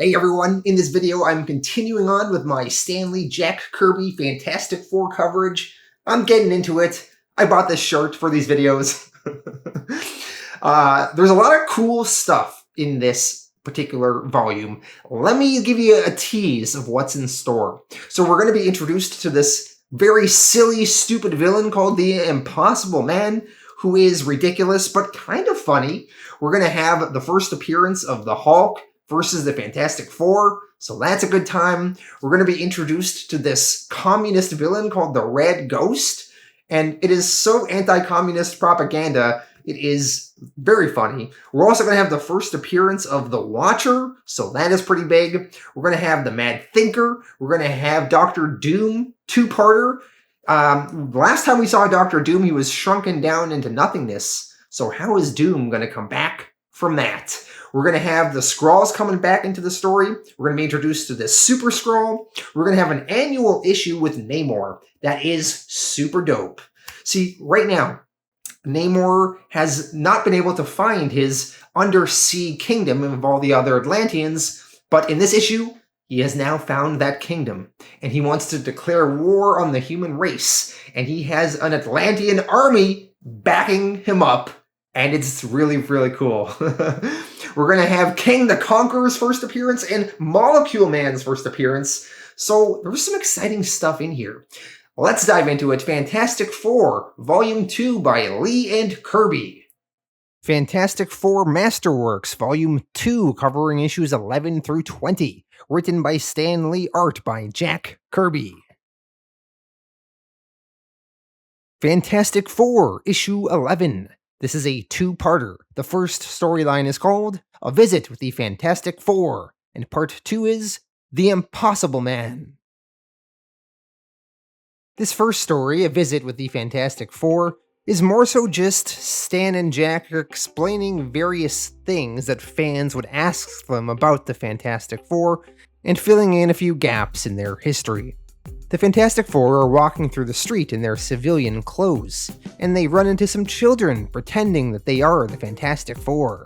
Hey everyone, in this video I'm continuing on with my Stan Lee Jack Kirby Fantastic Four coverage. I'm getting into it. I bought this shirt for these videos. There's a lot of cool stuff in this particular volume. Let me give you a tease of what's in store. So we're going to be introduced to this very silly, stupid villain called the Impossible Man, who is ridiculous but kind of funny. We're going to have the first appearance of the Hulk versus the Fantastic Four, so that's a good time. We're going to be introduced to this communist villain called the Red Ghost, and it is so anti-communist propaganda, it is very funny. We're also going to have the first appearance of the Watcher, so that is pretty big. We're going to have the Mad Thinker. We're going to have Dr. Doom, two-parter. Last time we saw Dr. Doom, he was shrunken down into nothingness, so how is Doom going to come back from that? We're going to have the Skrulls coming back into the story. We're going to be introduced to the Super Skrull. We're going to have an annual issue with Namor. That is super dope. See, right now, Namor has not been able to find his undersea kingdom of all the other Atlanteans, but in this issue, he has now found that kingdom, and he wants to declare war on the human race, and he has an Atlantean army backing him up, and it's really, really cool. We're going to have Kang the Conqueror's first appearance and Molecule Man's first appearance, so there's some exciting stuff in here. Let's dive into it. Fantastic Four, Volume 2 by Lee and Kirby. Fantastic Four Masterworks, Volume 2, covering issues 11 through 20. Written by Stan Lee, art by Jack Kirby. Fantastic Four, issue 11. This is a two-parter. The first storyline is called A Visit with the Fantastic Four, and part 2 is The Impossible Man. This first story, A Visit with the Fantastic Four, is more so just Stan and Jack explaining various things that fans would ask them about the Fantastic Four, and filling in a few gaps in their history. The Fantastic Four are walking through the street in their civilian clothes, and they run into some children pretending that they are the Fantastic Four.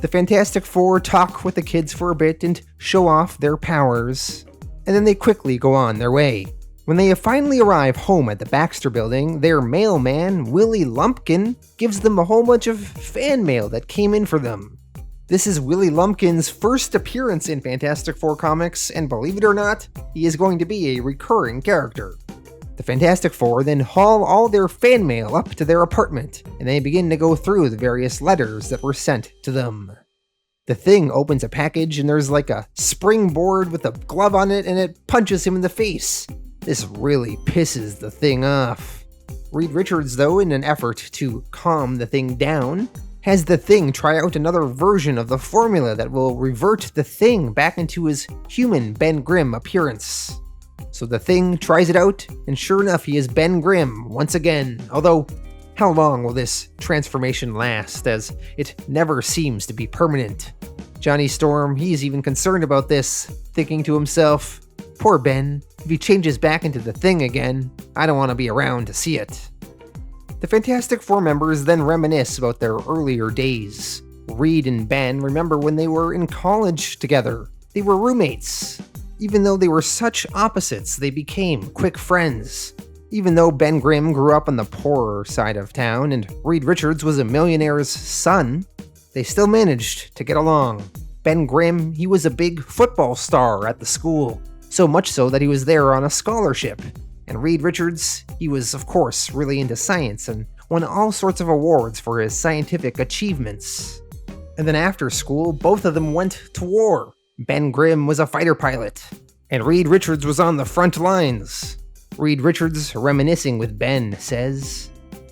The Fantastic Four talk with the kids for a bit and show off their powers, and then they quickly go on their way. When they finally arrive home at the Baxter Building, their mailman, Willie Lumpkin, gives them a whole bunch of fan mail that came in for them. This is Willie Lumpkin's first appearance in Fantastic Four comics, and believe it or not, he is going to be a recurring character. The Fantastic Four then haul all their fan mail up to their apartment, and they begin to go through the various letters that were sent to them. The Thing opens a package, and there's like a springboard with a glove on it, and it punches him in the face. This really pisses the Thing off. Reed Richards, though, in an effort to calm the Thing down, has the Thing try out another version of the formula that will revert the Thing back into his human Ben Grimm appearance. So the Thing tries it out, and sure enough, he is Ben Grimm once again, although how long will this transformation last, as it never seems to be permanent? Johnny Storm, he's even concerned about this, thinking to himself, poor Ben, if he changes back into the Thing again, I don't want to be around to see it. The Fantastic Four members then reminisce about their earlier days. Reed and Ben remember when they were in college together. They were roommates. Even though they were such opposites, they became quick friends. Even though Ben Grimm grew up on the poorer side of town and Reed Richards was a millionaire's son, they still managed to get along. Ben Grimm, he was a big football star at the school, so much so that he was there on a scholarship. And Reed Richards, he was of course really into science and won all sorts of awards for his scientific achievements. And then after school, both of them went to war. Ben Grimm was a fighter pilot, and Reed Richards was on the front lines. Reed Richards, reminiscing with Ben, says,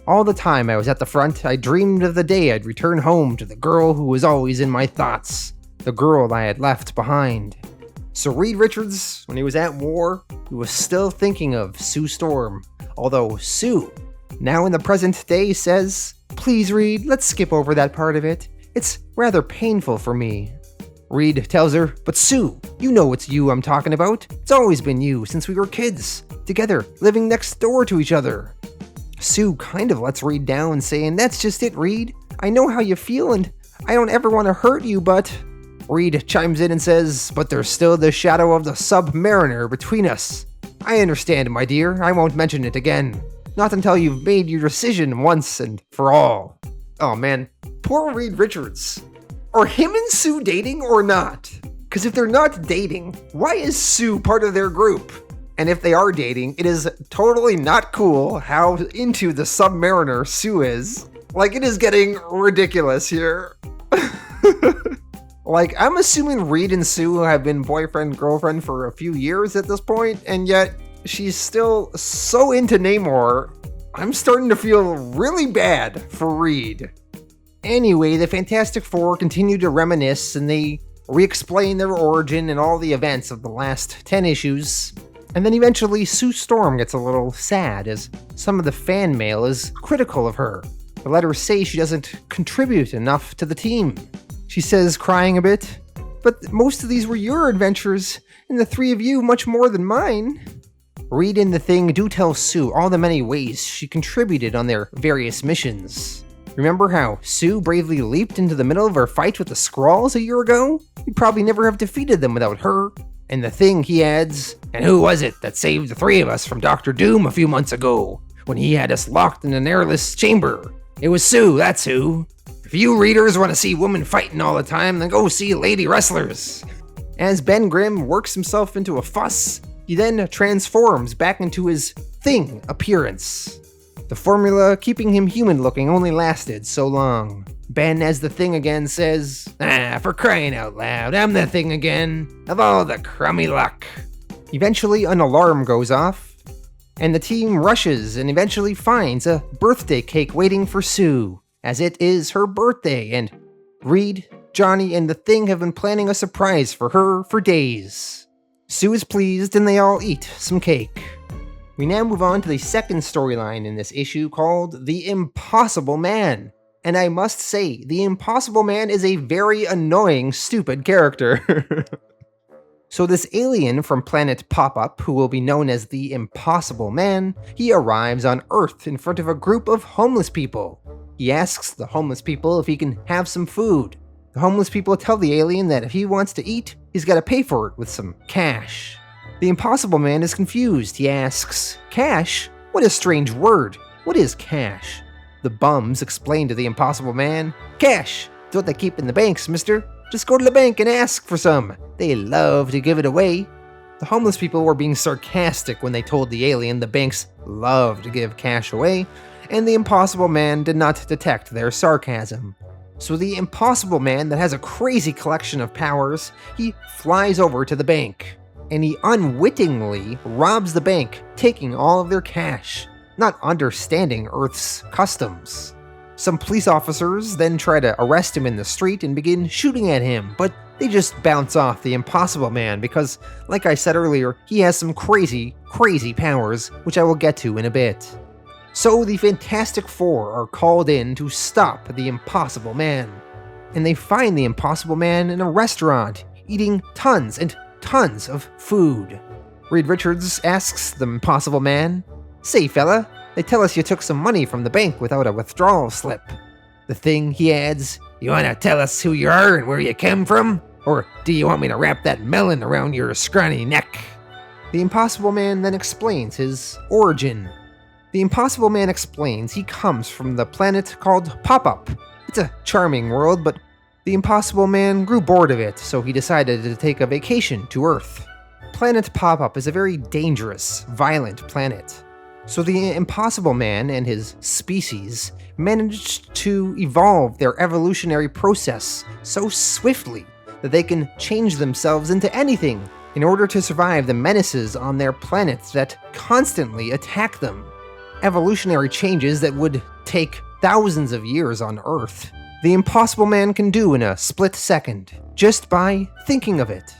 "All the time I was at the front, I dreamed of the day I'd return home to the girl who was always in my thoughts, the girl I had left behind." So Reed Richards, when he was at war, he was still thinking of Sue Storm, although Sue, now in the present day, says, "Please Reed, let's skip over that part of it. It's rather painful for me." Reed tells her, "But Sue, you know it's you I'm talking about. It's always been you since we were kids, together, living next door to each other." Sue kind of lets Reed down, saying, "That's just it, Reed. I know how you feel and I don't ever want to hurt you, but..." Reed chimes in and says, "But there's still the shadow of the Submariner between us." "I understand, my dear. I won't mention it again. Not until you've made your decision once and for all." Oh man, poor Reed Richards. Are him and Sue dating or not? Because if they're not dating, why is Sue part of their group? And if they are dating, it is totally not cool how into the Submariner Sue is. Like, it is getting ridiculous here. Like, I'm assuming Reed and Sue have been boyfriend-girlfriend for a few years at this point, and yet she's still so into Namor. I'm starting to feel really bad for Reed. Anyway, the Fantastic Four continue to reminisce, and they re-explain their origin and all the events of the last 10 issues. And then eventually Sue Storm gets a little sad as some of the fan mail is critical of her. The letters say she doesn't contribute enough to the team. She says, crying a bit, "But most of these were your adventures, and the three of you much more than mine." Reed and the Thing do tell Sue all the many ways she contributed on their various missions. Remember how Sue bravely leaped into the middle of her fight with the Skrulls a year ago? We'd probably never have defeated them without her. And the Thing, he adds, "And who was it that saved the three of us from Dr. Doom a few months ago, when he had us locked in an airless chamber? It was Sue, that's who. If you readers want to see women fighting all the time, then go see Lady Wrestlers." As Ben Grimm works himself into a fuss, he then transforms back into his Thing appearance. The formula keeping him human-looking only lasted so long. Ben, as the Thing again, says, "For crying out loud, I'm the Thing again, of all the crummy luck." Eventually, an alarm goes off, and the team rushes and eventually finds a birthday cake waiting for Sue, as it is her birthday, and Reed, Johnny, and the Thing have been planning a surprise for her for days. Sue is pleased, and they all eat some cake. We now move on to the second storyline in this issue called The Impossible Man. And I must say, the Impossible Man is a very annoying, stupid character. So this alien from planet Pop-Up, who will be known as the Impossible Man, he arrives on Earth in front of a group of homeless people. He asks the homeless people if he can have some food. The homeless people tell the alien that if he wants to eat, he's got to pay for it with some cash. The Impossible Man is confused. He asks, "Cash? What a strange word. What is cash?" The bums explain to the Impossible Man, "Cash, it's what they keep in the banks, mister. Just go to the bank and ask for some. They love to give it away." The homeless people were being sarcastic when they told the alien the banks love to give cash away, and the Impossible Man did not detect their sarcasm. So the Impossible Man, that has a crazy collection of powers, he flies over to the bank, and he unwittingly robs the bank, taking all of their cash, not understanding Earth's customs. Some police officers then try to arrest him in the street and begin shooting at him, but they just bounce off the Impossible Man because, like I said earlier, he has some crazy, crazy powers, which I will get to in a bit. So the Fantastic Four are called in to stop the Impossible Man, and they find the Impossible Man in a restaurant, eating tons and tons of food. Reed Richards asks the Impossible Man, "Say fella, they tell us you took some money from the bank without a withdrawal slip." The Thing, he adds, "You wanna tell us who you are and where you came from? Or do you want me to wrap that melon around your scrawny neck?" The Impossible Man then explains his origin. The Impossible Man explains he comes from the planet called Pop-Up. It's a charming world, but the Impossible Man grew bored of it, so he decided to take a vacation to Earth. Planet Pop-Up is a very dangerous, violent planet. So the Impossible Man and his species managed to evolve their evolutionary process so swiftly that they can change themselves into anything in order to survive the menaces on their planets that constantly attack them. Evolutionary changes that would take thousands of years on Earth, the Impossible Man can do in a split second, just by thinking of it.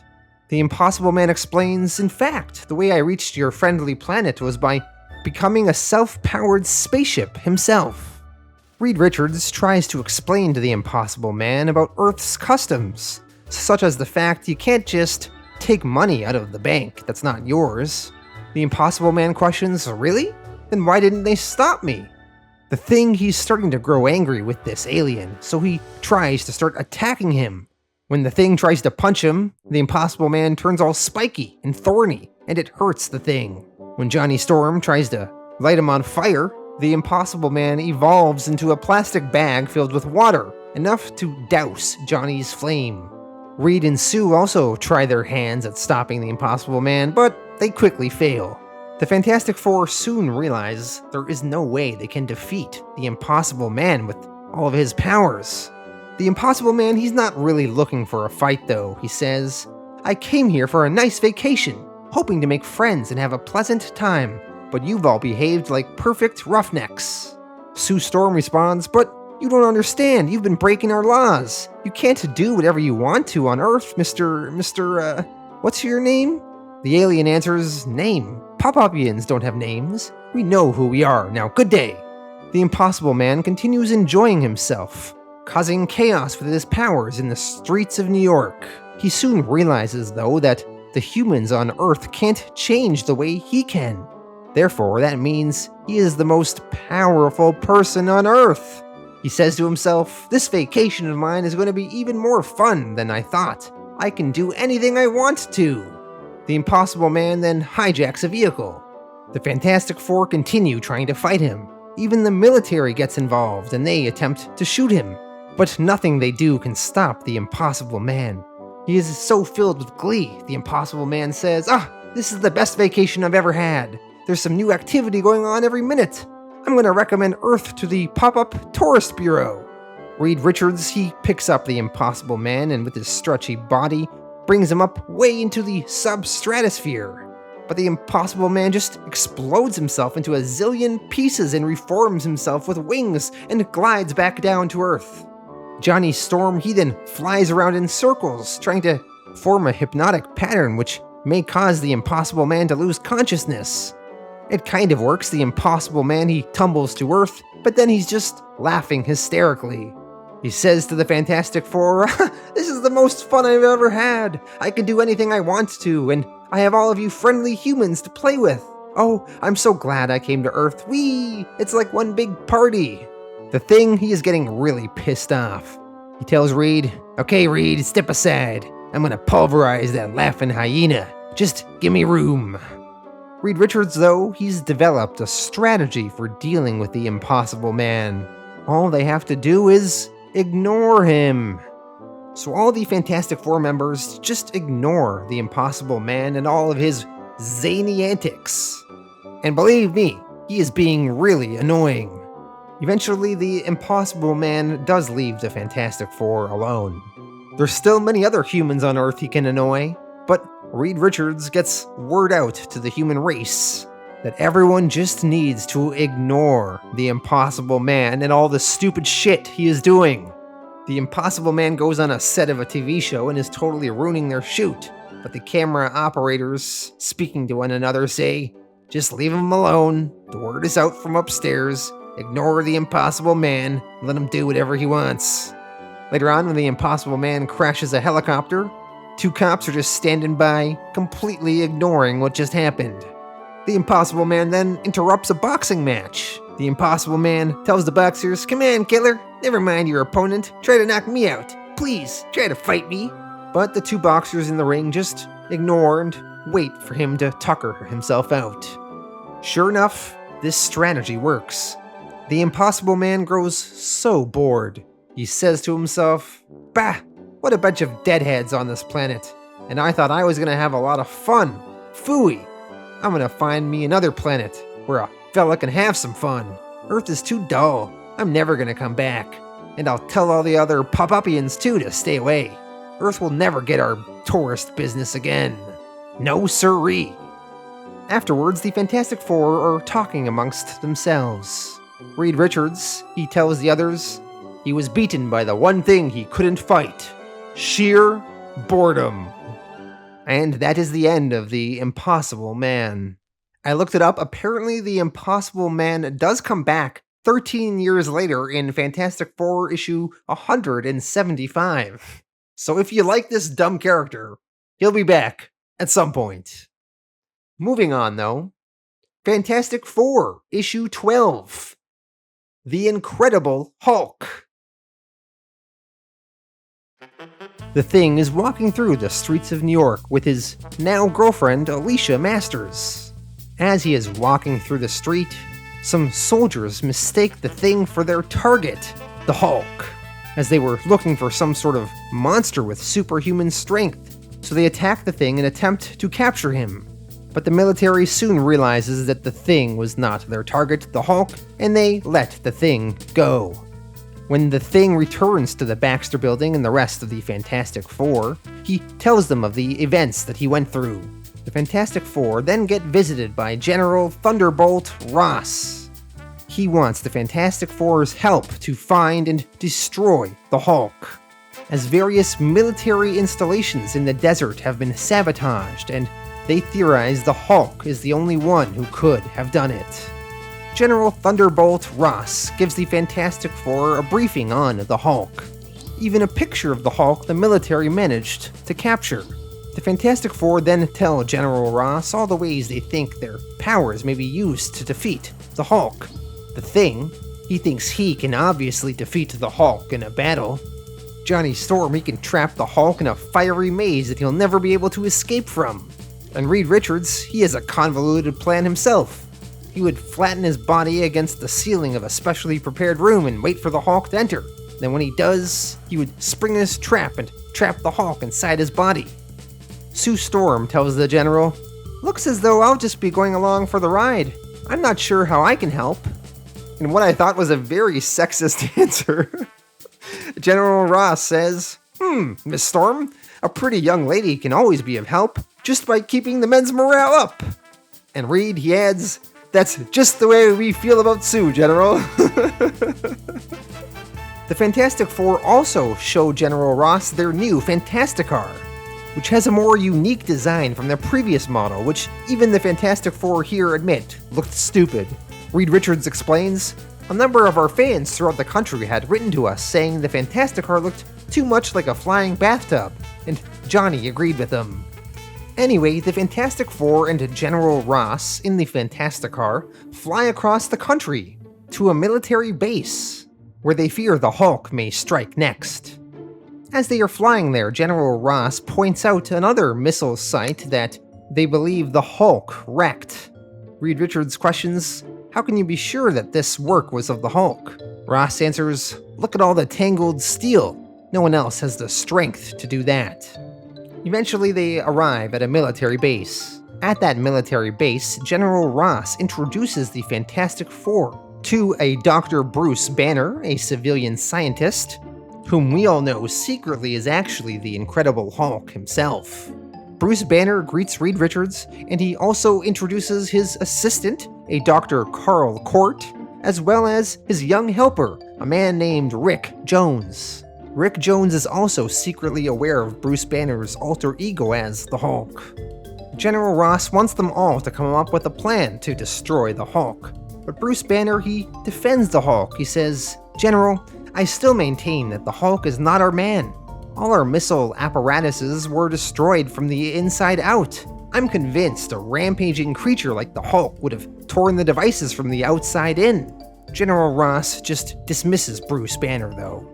The Impossible Man explains, "In fact, the way I reached your friendly planet was by becoming a self-powered spaceship himself." Reed Richards tries to explain to the Impossible Man about Earth's customs, such as the fact you can't just take money out of the bank that's not yours. The Impossible Man questions, "Really? Then why didn't they stop me?" The Thing, he's starting to grow angry with this alien, so he tries to start attacking him. When the thing tries to punch him, the Impossible Man turns all spiky and thorny, and it hurts the thing. When Johnny Storm tries to light him on fire, the Impossible Man evolves into a plastic bag filled with water, enough to douse Johnny's flame. Reed and Sue also try their hands at stopping the Impossible Man, but they quickly fail. The Fantastic Four soon realize there is no way they can defeat the Impossible Man with all of his powers. The Impossible Man, he's not really looking for a fight though. He says, "I came here for a nice vacation, hoping to make friends and have a pleasant time, but you've all behaved like perfect roughnecks." Sue Storm responds, "But you don't understand, you've been breaking our laws. You can't do whatever you want to on Earth, what's your name?" The alien answers, "Name? Pop-Upians don't have names. We know who we are, now good day." The Impossible Man continues enjoying himself, causing chaos with his powers in the streets of New York. He soon realizes, though, that the humans on Earth can't change the way he can. Therefore, that means he is the most powerful person on Earth. He says to himself, "This vacation of mine is going to be even more fun than I thought. I can do anything I want to." The Impossible Man then hijacks a vehicle. The Fantastic Four continue trying to fight him. Even the military gets involved and they attempt to shoot him. But nothing they do can stop the Impossible Man. He is so filled with glee, the Impossible Man says, "This is the best vacation I've ever had. There's some new activity going on every minute. I'm going to recommend Earth to the Pop-Up Tourist Bureau." Reed Richards, he picks up the Impossible Man and with his stretchy body, brings him up way into the substratosphere. But the Impossible Man just explodes himself into a zillion pieces and reforms himself with wings and glides back down to Earth. Johnny Storm, he then flies around in circles, trying to form a hypnotic pattern which may cause the Impossible Man to lose consciousness. It kind of works. The Impossible Man, he tumbles to Earth, but then he's just laughing hysterically. He says to the Fantastic Four, "This is the most fun I've ever had. I can do anything I want to, and I have all of you friendly humans to play with. Oh, I'm so glad I came to Earth. Whee! It's like one big party." The Thing, he is getting really pissed off. He tells Reed, "Okay, Reed, step aside. I'm gonna pulverize that laughing hyena. Just give me room." Reed Richards, though, he's developed a strategy for dealing with the Impossible Man. All they have to do is ignore him. So all the Fantastic Four members just ignore the Impossible Man and all of his zany antics. And believe me, he is being really annoying. Eventually, the Impossible Man does leave the Fantastic Four alone. There's still many other humans on Earth he can annoy, but Reed Richards gets word out to the human race that everyone just needs to ignore the Impossible Man and all the stupid shit he is doing. The Impossible Man goes on a set of a TV show and is totally ruining their shoot, but the camera operators, speaking to one another, say, "Just leave him alone. The word is out from upstairs. Ignore the Impossible Man. Let him do whatever he wants." Later on, when the Impossible Man crashes a helicopter, two cops are just standing by, completely ignoring what just happened. The Impossible Man then interrupts a boxing match. The Impossible Man tells the boxers, "Come on, killer. Never mind your opponent. Try to knock me out. Please, try to fight me." But the two boxers in the ring just ignore and wait for him to tucker himself out. Sure enough, this strategy works. The Impossible Man grows so bored. He says to himself, "Bah, what a bunch of deadheads on this planet. And I thought I was gonna have a lot of fun. Phooey. I'm gonna find me another planet where a fella can have some fun. Earth is too dull. I'm never gonna come back. And I'll tell all the other Pop-Upians too to stay away. Earth will never get our tourist business again. No siree." Afterwards, the Fantastic Four are talking amongst themselves. Reed Richards, he tells the others, he was beaten by the one thing he couldn't fight. Sheer boredom. And that is the end of the Impossible Man. I looked it up. Apparently, the Impossible Man does come back 13 years later in Fantastic Four issue 175. So if you like this dumb character, he'll be back at some point. Moving on, though. Fantastic Four, issue 12. The Incredible Hulk. The Thing is walking through the streets of New York with his now girlfriend Alicia Masters. As he is walking through the street, some soldiers mistake the Thing for their target, the Hulk, as they were looking for some sort of monster with superhuman strength, so they attack the Thing and attempt to capture him. But the military soon realizes that the Thing was not their target, the Hulk, and they let the Thing go. When the Thing returns to the Baxter Building and the rest of the Fantastic Four, he tells them of the events that he went through. The Fantastic Four then get visited by General Thunderbolt Ross. He wants the Fantastic Four's help to find and destroy the Hulk, as various military installations in the desert have been sabotaged, and they theorize the Hulk is the only one who could have done it. General Thunderbolt Ross gives the Fantastic Four a briefing on the Hulk. Even a picture of the Hulk the military managed to capture. The Fantastic Four then tell General Ross all the ways they think their powers may be used to defeat the Hulk. The Thing, he thinks he can obviously defeat the Hulk in a battle. Johnny Storm, he can trap the Hulk in a fiery maze that he'll never be able to escape from. And Reed Richards, he has a convoluted plan himself. He would flatten his body against the ceiling of a specially prepared room and wait for the Hulk to enter. Then when he does, he would spring his trap and trap the Hulk inside his body. Sue Storm tells the General, "Looks as though I'll just be going along for the ride. I'm not sure how I can help." In what I thought was a very sexist answer, General Ross says, Miss Storm, a pretty young lady can always be of help, just by keeping the men's morale up. And Reed, he adds, "That's just the way we feel about Sue, General." The Fantastic Four also show General Ross their new Fantasticar, which has a more unique design from their previous model, which even the Fantastic Four here admit looked stupid. Reed Richards explains, "A number of our fans throughout the country had written to us saying the Fantasticar looked too much like a flying bathtub, and Johnny agreed with them." Anyway, the Fantastic Four and General Ross in the Fantasticar fly across the country to a military base, where they fear the Hulk may strike next. As they are flying there, General Ross points out another missile site that they believe the Hulk wrecked. Reed Richards questions, "How can you be sure that this work was of the Hulk?" Ross answers, "Look at all the tangled steel. No one else has the strength to do that." Eventually, they arrive at a military base. At that military base, General Ross introduces the Fantastic Four to a Dr. Bruce Banner, a civilian scientist, whom we all know secretly is actually the Incredible Hulk himself. Bruce Banner greets Reed Richards, and he also introduces his assistant, a Dr. Carl Court, as well as his young helper, a man named Rick Jones. Rick Jones is also secretly aware of Bruce Banner's alter ego as the Hulk. General Ross wants them all to come up with a plan to destroy the Hulk, but Bruce Banner, he defends the Hulk. He says, "General, I still maintain that the Hulk is not our man. All our missile apparatuses were destroyed from the inside out. I'm convinced a rampaging creature like the Hulk would have torn the devices from the outside in." General Ross just dismisses Bruce Banner, though.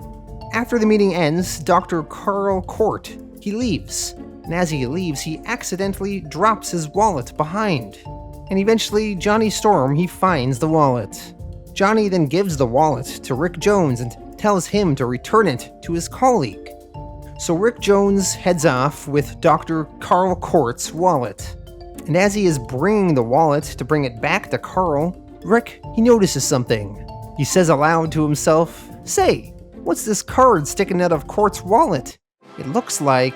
After the meeting ends, Dr. Carl Court, he leaves, and as he leaves, he accidentally drops his wallet behind. And eventually, Johnny Storm, he finds the wallet. Johnny then gives the wallet to Rick Jones and tells him to return it to his colleague. So Rick Jones heads off with Dr. Carl Court's wallet. And as he is bringing the wallet to bring it back to Carl, Rick, he notices something. He says aloud to himself, "Say, what's this card sticking out of Court's wallet? It looks like..."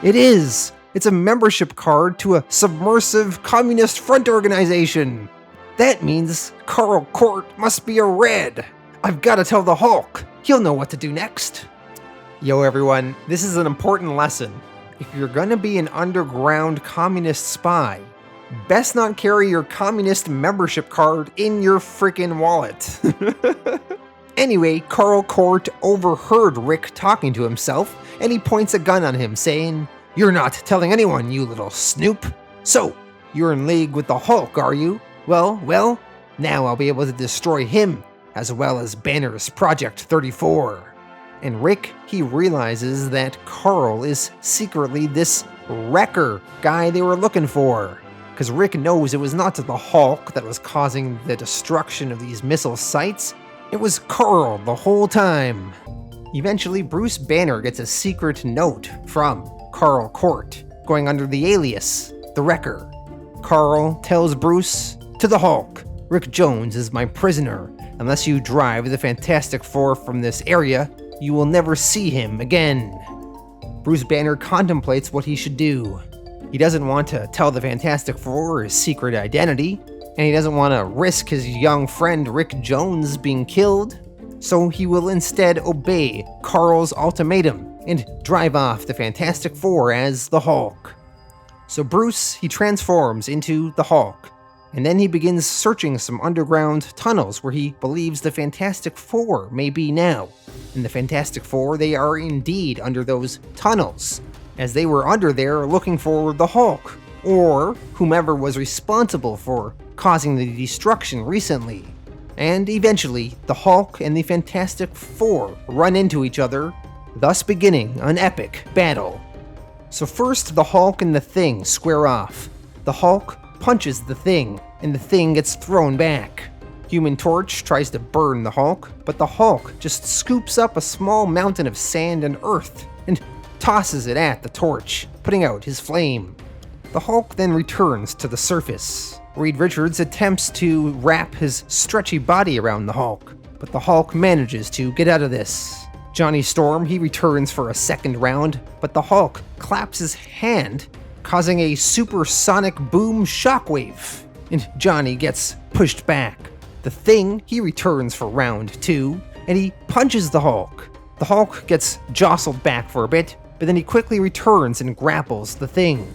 It is! It's a membership card to a submersive communist front organization! That means Carl Court must be a Red! I've gotta tell the Hulk! He'll know what to do next! Yo everyone, this is an important lesson. If you're gonna be an underground communist spy, best not carry your communist membership card in your frickin' wallet. Anyway, Carl Court overheard Rick talking to himself, and he points a gun on him, saying, "You're not telling anyone, you little snoop. So, you're in league with the Hulk, are you? Well, now I'll be able to destroy him, as well as Banner's Project 34. And Rick, he realizes that Carl is secretly this wrecker guy they were looking for. Because Rick knows it was not the Hulk that was causing the destruction of these missile sites, it was Carl the whole time. Eventually, Bruce Banner gets a secret note from Carl Court, going under the alias, the Wrecker. Carl tells Bruce, "To the Hulk, Rick Jones is my prisoner. Unless you drive the Fantastic Four from this area, you will never see him again." Bruce Banner contemplates what he should do. He doesn't want to tell the Fantastic Four his secret identity, and he doesn't want to risk his young friend Rick Jones being killed, so he will instead obey Carl's ultimatum and drive off the Fantastic Four as the Hulk. So Bruce, he transforms into the Hulk, and then he begins searching some underground tunnels where he believes the Fantastic Four may be now. And the Fantastic Four, they are indeed under those tunnels, as they were under there looking for the Hulk, or whomever was responsible for causing the destruction recently. And eventually, the Hulk and the Fantastic Four run into each other, thus beginning an epic battle. So first, the Hulk and the Thing square off. The Hulk punches the Thing, and the Thing gets thrown back. Human Torch tries to burn the Hulk, but the Hulk just scoops up a small mountain of sand and earth and tosses it at the Torch, putting out his flame. The Hulk then returns to the surface. Reed Richards attempts to wrap his stretchy body around the Hulk, but the Hulk manages to get out of this. Johnny Storm, he returns for a second round, but the Hulk claps his hand, causing a supersonic boom shockwave, and Johnny gets pushed back. The Thing, he returns for round 2, and he punches the Hulk. The Hulk gets jostled back for a bit, but then he quickly returns and grapples the Thing.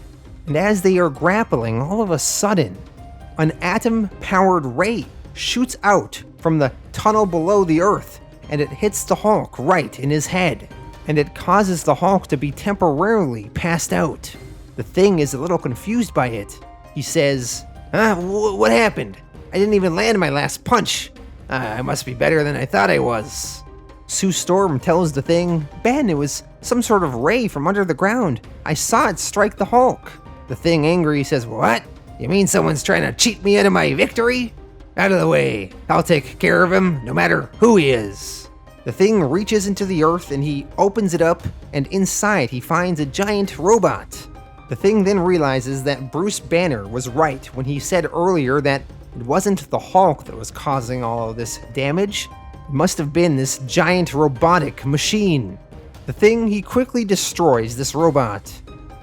And as they are grappling, all of a sudden, an atom-powered ray shoots out from the tunnel below the Earth, and it hits the Hulk right in his head, and it causes the Hulk to be temporarily passed out. The Thing is a little confused by it. He says, what happened? I didn't even land my last punch. I must be better than I thought I was." Sue Storm tells the Thing, "Ben, it was some sort of ray from under the ground. I saw it strike the Hulk." The Thing, angry, says, "What? You mean someone's trying to cheat me out of my victory? Out of the way. I'll take care of him, no matter who he is." The Thing reaches into the earth and he opens it up, and inside he finds a giant robot. The Thing then realizes that Bruce Banner was right when he said earlier that it wasn't the Hulk that was causing all of this damage. It must have been this giant robotic machine. The Thing, he quickly destroys this robot,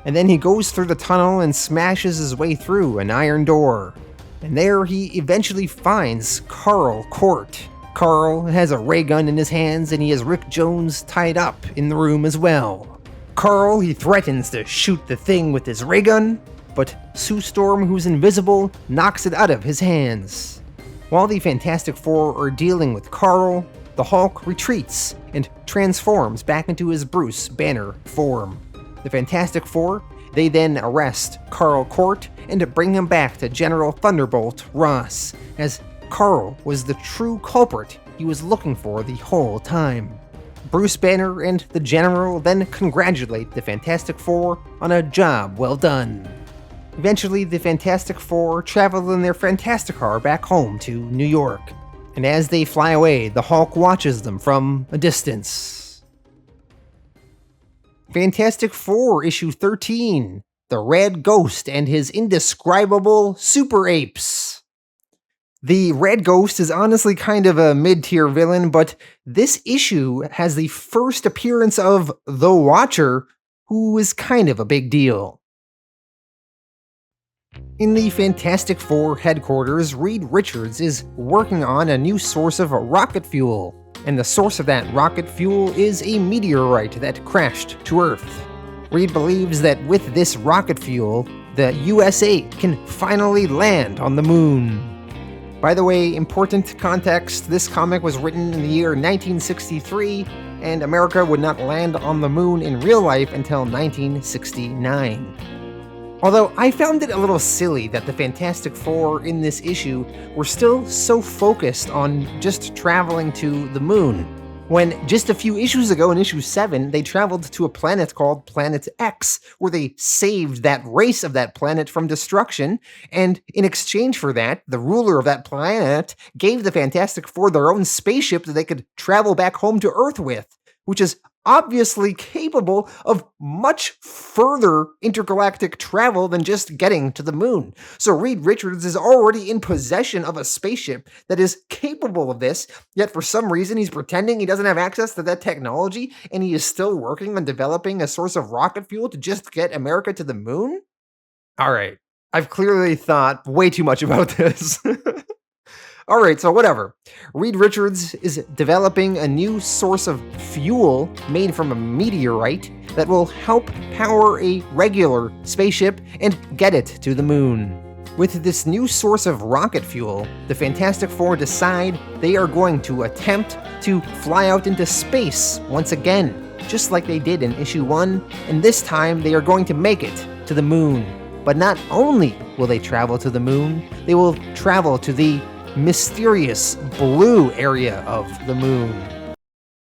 and then he goes through the tunnel and smashes his way through an iron door. And there he eventually finds Carl Court. Carl has a ray gun in his hands, and he has Rick Jones tied up in the room as well. Carl, he threatens to shoot the Thing with his ray gun, but Sue Storm, who's invisible, knocks it out of his hands. While the Fantastic Four are dealing with Carl, the Hulk retreats and transforms back into his Bruce Banner form. The Fantastic Four, they then arrest Carl Court and bring him back to General Thunderbolt Ross, as Carl was the true culprit he was looking for the whole time. Bruce Banner and the General then congratulate the Fantastic Four on a job well done. Eventually, the Fantastic Four travel in their Fantastic Car back home to New York, and as they fly away, the Hulk watches them from a distance. Fantastic Four issue 13, The Red Ghost and His Indescribable Super Apes. The Red Ghost is honestly kind of a mid-tier villain, but this issue has the first appearance of the Watcher, who is kind of a big deal. In the Fantastic Four headquarters, Reed Richards is working on a new source of rocket fuel, and the source of that rocket fuel is a meteorite that crashed to Earth. Reed believes that with this rocket fuel, the USA can finally land on the moon. By the way, important context, this comic was written in the year 1963, and America would not land on the moon in real life until 1969. Although I found it a little silly that the Fantastic Four in this issue were still so focused on just traveling to the moon, when just a few issues ago in issue 7, they traveled to a planet called Planet X, where they saved that race of that planet from destruction, and in exchange for that, the ruler of that planet gave the Fantastic Four their own spaceship that they could travel back home to Earth with, which is obviously capable of much further intergalactic travel than just getting to the moon. So Reed Richards is already in possession of a spaceship that is capable of this, yet for some reason he's pretending he doesn't have access to that technology, and he is still working on developing a source of rocket fuel to just get America to the moon? Alright, I've clearly thought way too much about this. Alright, so whatever. Reed Richards is developing a new source of fuel made from a meteorite that will help power a regular spaceship and get it to the moon. With this new source of rocket fuel, the Fantastic Four decide they are going to attempt to fly out into space once again, just like they did in issue 1, and this time they are going to make it to the moon. But not only will they travel to the moon, they will travel to the mysterious blue area of the moon.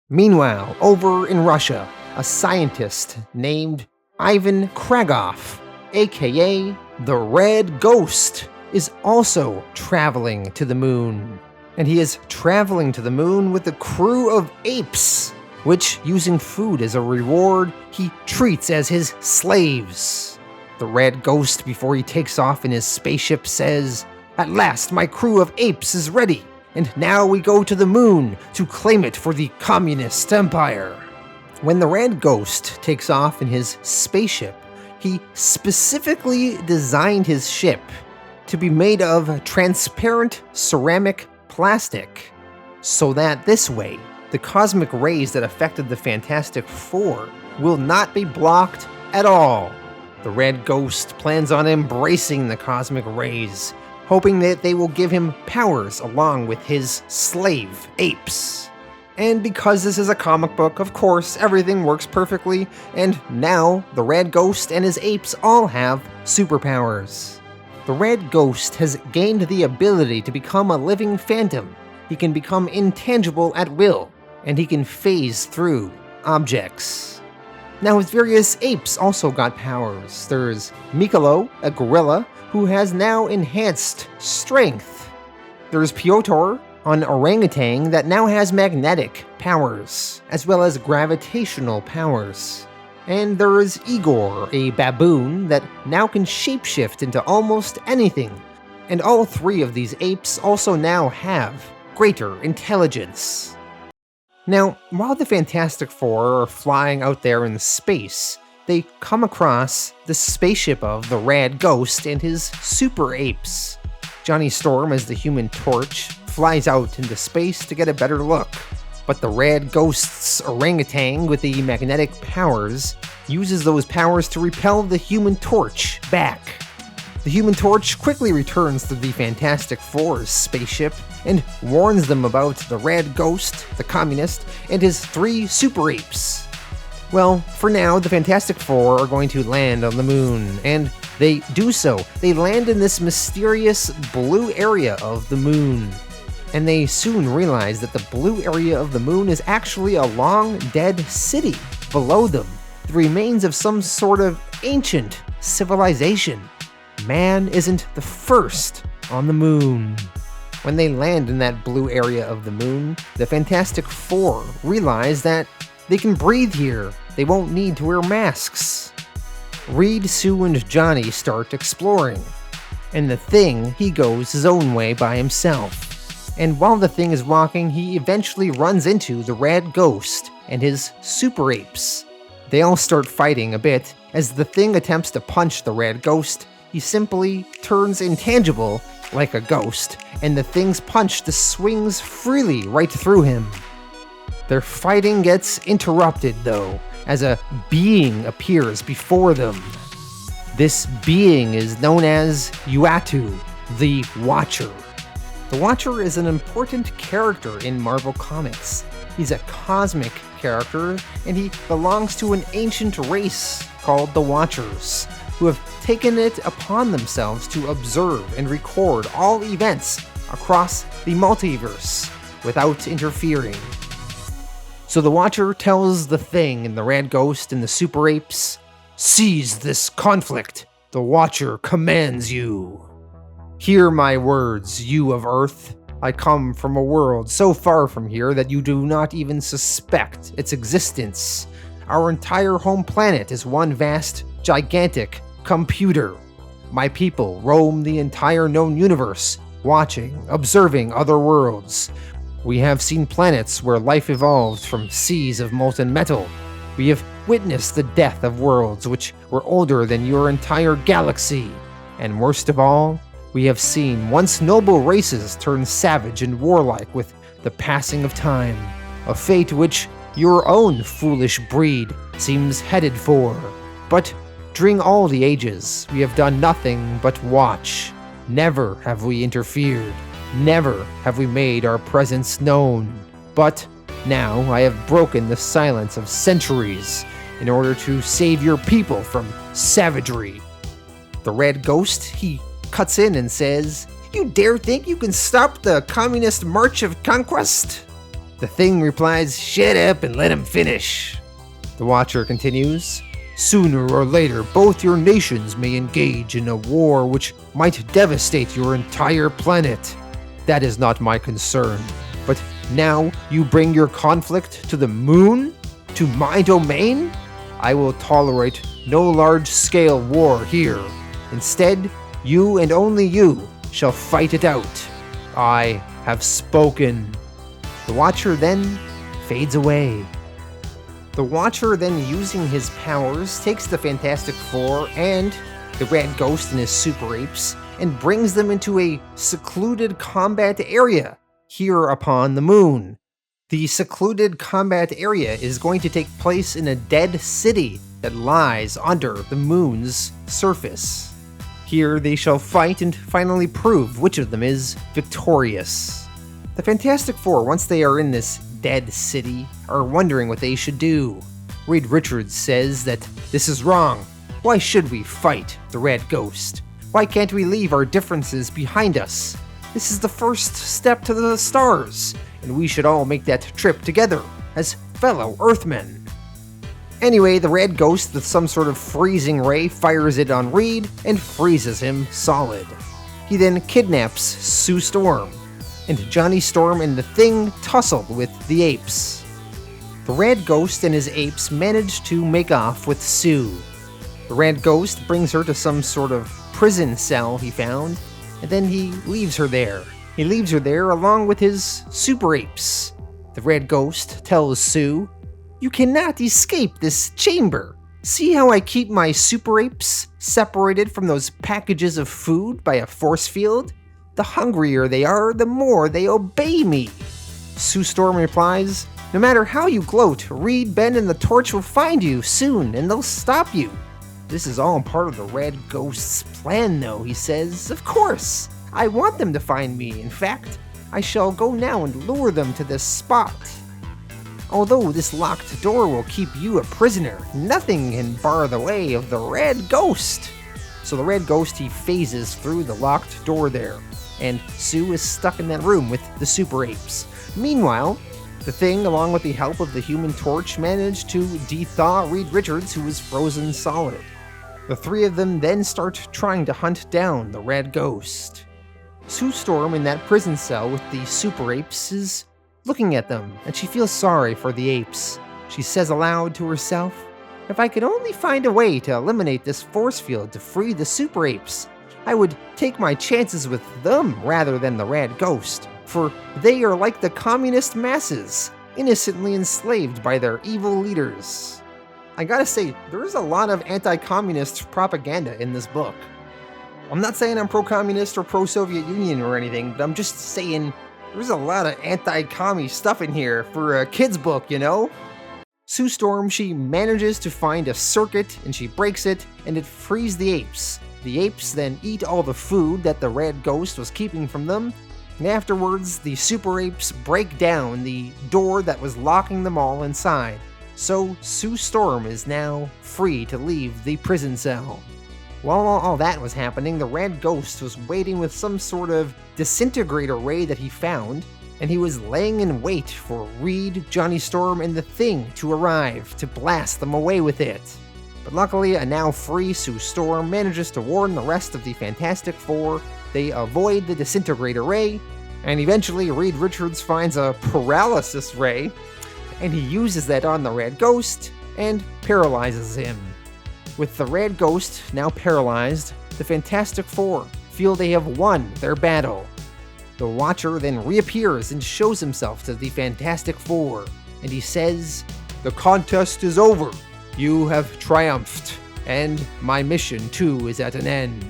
Meanwhile, over in Russia, a scientist named Ivan Kragoff, A.K.A. the Red Ghost, is also traveling to the moon. And he is traveling to the moon with a crew of apes, which, using food as a reward, he treats as his slaves. The Red Ghost, before he takes off in his spaceship, says, "At last, my crew of apes is ready, and now we go to the moon to claim it for the Communist Empire." When the Red Ghost takes off in his spaceship, he specifically designed his ship to be made of transparent ceramic plastic, so that this way, the cosmic rays that affected the Fantastic Four will not be blocked at all. The Red Ghost plans on embracing the cosmic rays, hoping that they will give him powers along with his slave apes. And because this is a comic book, of course, everything works perfectly, and now the Red Ghost and his apes all have superpowers. The Red Ghost has gained the ability to become a living phantom. He can become intangible at will, and he can phase through objects. Now his various apes also got powers. There's Mikolo, a gorilla, who has now enhanced strength. There's Piotr, an orangutan that now has magnetic powers, as well as gravitational powers. And there is Igor, a baboon that now can shapeshift into almost anything. And all three of these apes also now have greater intelligence. Now, while the Fantastic Four are flying out there in space, they come across the spaceship of the Red Ghost and his Super Apes. Johnny Storm, as the Human Torch, flies out into space to get a better look, but the Red Ghost's orangutan with the magnetic powers uses those powers to repel the Human Torch back. The Human Torch quickly returns to the Fantastic Four's spaceship and warns them about the Red Ghost, the Communist, and his 3 Super Apes. Well, for now, the Fantastic Four are going to land on the moon, and they do so. They land in this mysterious blue area of the moon. And they soon realize that the blue area of the moon is actually a long-dead city. Below them, the remains of some sort of ancient civilization. Man isn't the first on the moon. When they land in that blue area of the moon, the Fantastic Four realize that they can breathe here. They won't need to wear masks. Reed, Sue, and Johnny start exploring. And the Thing, he goes his own way by himself. And while the Thing is walking, he eventually runs into the Red Ghost and his Super Apes. They all start fighting a bit. As the Thing attempts to punch the Red Ghost, he simply turns intangible like a ghost, and the Thing's punch just swings freely right through him. Their fighting gets interrupted, though, as a being appears before them. This being is known as Uatu, the Watcher. The Watcher is an important character in Marvel Comics. He's a cosmic character, and he belongs to an ancient race called the Watchers, who have taken it upon themselves to observe and record all events across the multiverse without interfering. So the Watcher tells the Thing and the Red Ghost and the Super Apes, "Seize this conflict. The Watcher commands you. Hear my words, you of Earth. I come from a world so far from here that you do not even suspect its existence. Our entire home planet is one vast, gigantic computer. My people roam the entire known universe, watching, observing other worlds. We have seen planets where life evolved from seas of molten metal. We have witnessed the death of worlds which were older than your entire galaxy. And worst of all, we have seen once noble races turn savage and warlike with the passing of time, a fate which your own foolish breed seems headed for. But during all the ages, we have done nothing but watch. Never have we interfered. Never have we made our presence known. But now I have broken the silence of centuries in order to save your people from savagery." The Red Ghost, he cuts in and says, "You dare think you can stop the communist march of conquest?" The Thing replies, "Shut up and let him finish." The Watcher continues, "Sooner or later, both your nations may engage in a war which might devastate your entire planet. That is not my concern. But now you bring your conflict to the moon? To my domain? I will tolerate no large-scale war here. Instead, you and only you shall fight it out. I have spoken." The Watcher then fades away. The Watcher then, using his powers, takes the Fantastic Four and the Red Ghost and his Super Apes and brings them into a secluded combat area here upon the moon. The secluded combat area is going to take place in a dead city that lies under the moon's surface. Here they shall fight and finally prove which of them is victorious. The Fantastic Four, once they are in this dead city, are wondering what they should do. Reed Richards says that this is wrong. Why should we fight the Red Ghost? Why can't we leave our differences behind us? This is the first step to the stars, and we should all make that trip together as fellow Earthmen. Anyway, the Red Ghost, with some sort of freezing ray, fires it on Reed and freezes him solid. He then kidnaps Sue Storm, and Johnny Storm and the Thing tussle with the apes. The Red Ghost and his apes manage to make off with Sue. The Red Ghost brings her to some sort of prison cell he found, and then he leaves her there. He leaves her there along with his Super Apes. The Red Ghost tells Sue, "You cannot escape this chamber. See how I keep my Super Apes separated from those packages of food by a force field? The hungrier they are, the more they obey me." Sue Storm replies, "No matter how you gloat, Reed, Ben, and the Torch will find you soon, and they'll stop you." This is all part of the Red Ghost's plan, though, he says. "Of course, I want them to find me. In fact, I shall go now and lure them to this spot. Although this locked door will keep you a prisoner, nothing can bar the way of the Red Ghost." So the Red Ghost, he phases through the locked door there, and Sue is stuck in that room with the Super Apes. Meanwhile, the Thing, along with the help of the Human Torch, managed to de-thaw Reed Richards, who was frozen solid. The three of them then start trying to hunt down the Red Ghost. Sue Storm, in that prison cell with the Super Apes, is looking at them, and she feels sorry for the apes. She says aloud to herself, "If I could only find a way to eliminate this force field to free the Super Apes, I would take my chances with them rather than the Red Ghost, for they are like the communist masses, innocently enslaved by their evil leaders." I gotta say, there is a lot of anti-communist propaganda in this book. I'm not saying I'm pro-communist or pro-Soviet Union or anything, but I'm just saying there's a lot of anti-commie stuff in here for a kid's book, you know? Sue Storm, she manages to find a circuit and she breaks it, and it frees the apes. The apes then eat all the food that the Red Ghost was keeping from them, and afterwards the Super Apes break down the door that was locking them all inside. So Sue Storm is now free to leave the prison cell. While all that was happening, the Red Ghost was waiting with some sort of disintegrator ray that he found, and he was laying in wait for Reed, Johnny Storm, and the Thing to arrive to blast them away with it. But luckily, a now free Sue Storm manages to warn the rest of the Fantastic Four. They avoid the disintegrator ray, and eventually Reed Richards finds a paralysis ray, and he uses that on the Red Ghost and paralyzes him. With the Red Ghost now paralyzed, the Fantastic Four feel they have won their battle. The Watcher then reappears and shows himself to the Fantastic Four, and he says, "The contest is over. You have triumphed, and my mission too is at an end.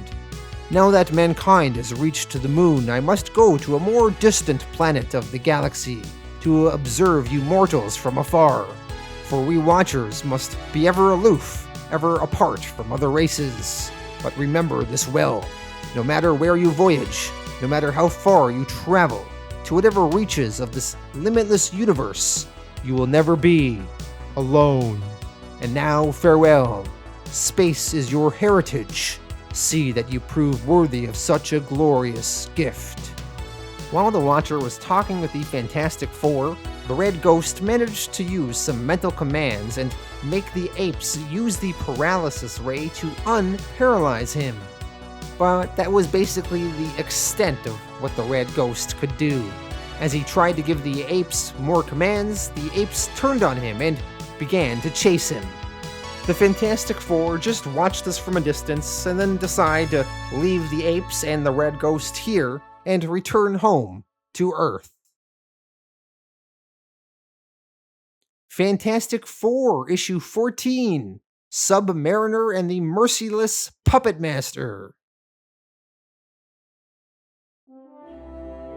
Now that mankind has reached the moon, I must go to a more distant planet of the galaxy to observe you mortals from afar. For we Watchers must be ever aloof, ever apart from other races. But remember this well, no matter where you voyage, no matter how far you travel, to whatever reaches of this limitless universe, you will never be alone. And now farewell. Space is your heritage. See that you prove worthy of such a glorious gift." While the Watcher was talking with the Fantastic Four, the Red Ghost managed to use some mental commands and make the apes use the paralysis ray to unparalyze him. But that was basically the extent of what the Red Ghost could do. As he tried to give the apes more commands, the apes turned on him and began to chase him. The Fantastic Four just watch this from a distance and then decide to leave the apes and the Red Ghost here and return home to Earth. Fantastic Four, issue 14, Submariner and the Merciless Puppet Master.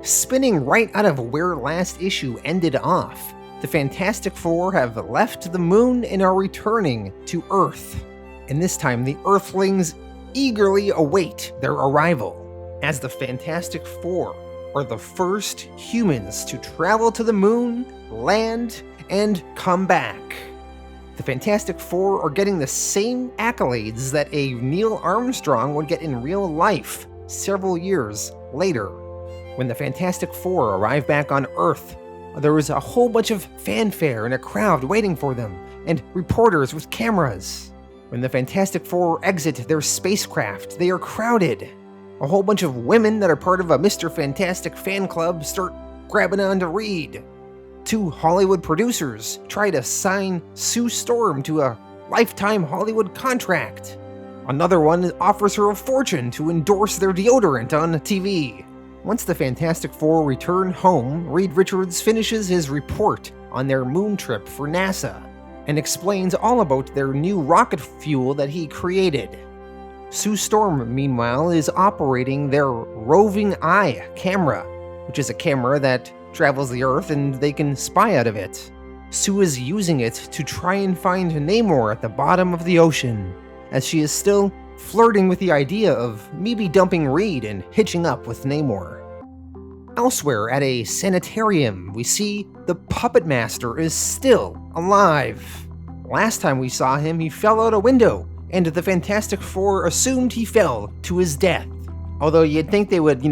Spinning right out of where last issue ended off, the Fantastic Four have left the moon and are returning to Earth. And this time, the Earthlings eagerly await their arrival, as the Fantastic Four are the first humans to travel to the moon, land, and come back. The Fantastic Four are getting the same accolades that a Neil Armstrong would get in real life several years later. When the Fantastic Four arrive back on Earth, there was a whole bunch of fanfare and a crowd waiting for them, and reporters with cameras. When the Fantastic Four exit their spacecraft, they are crowded. A whole bunch of women that are part of a Mr. Fantastic fan club start grabbing on to Reed. 2 Hollywood producers try to sign Sue Storm to a lifetime Hollywood contract. Another one offers her a fortune to endorse their deodorant on TV. Once the Fantastic Four return home, Reed Richards finishes his report on their moon trip for NASA and explains all about their new rocket fuel that he created. Sue Storm, meanwhile, is operating their roving eye camera, which is a camera that travels the Earth and they can spy out of it. Sue is using it to try and find Namor at the bottom of the ocean, as she is still flirting with the idea of maybe dumping Reed and hitching up with Namor. Elsewhere at a sanitarium, we see the Puppet Master is still alive. Last time we saw him, he fell out a window, and the Fantastic Four assumed he fell to his death. Although you'd think they would,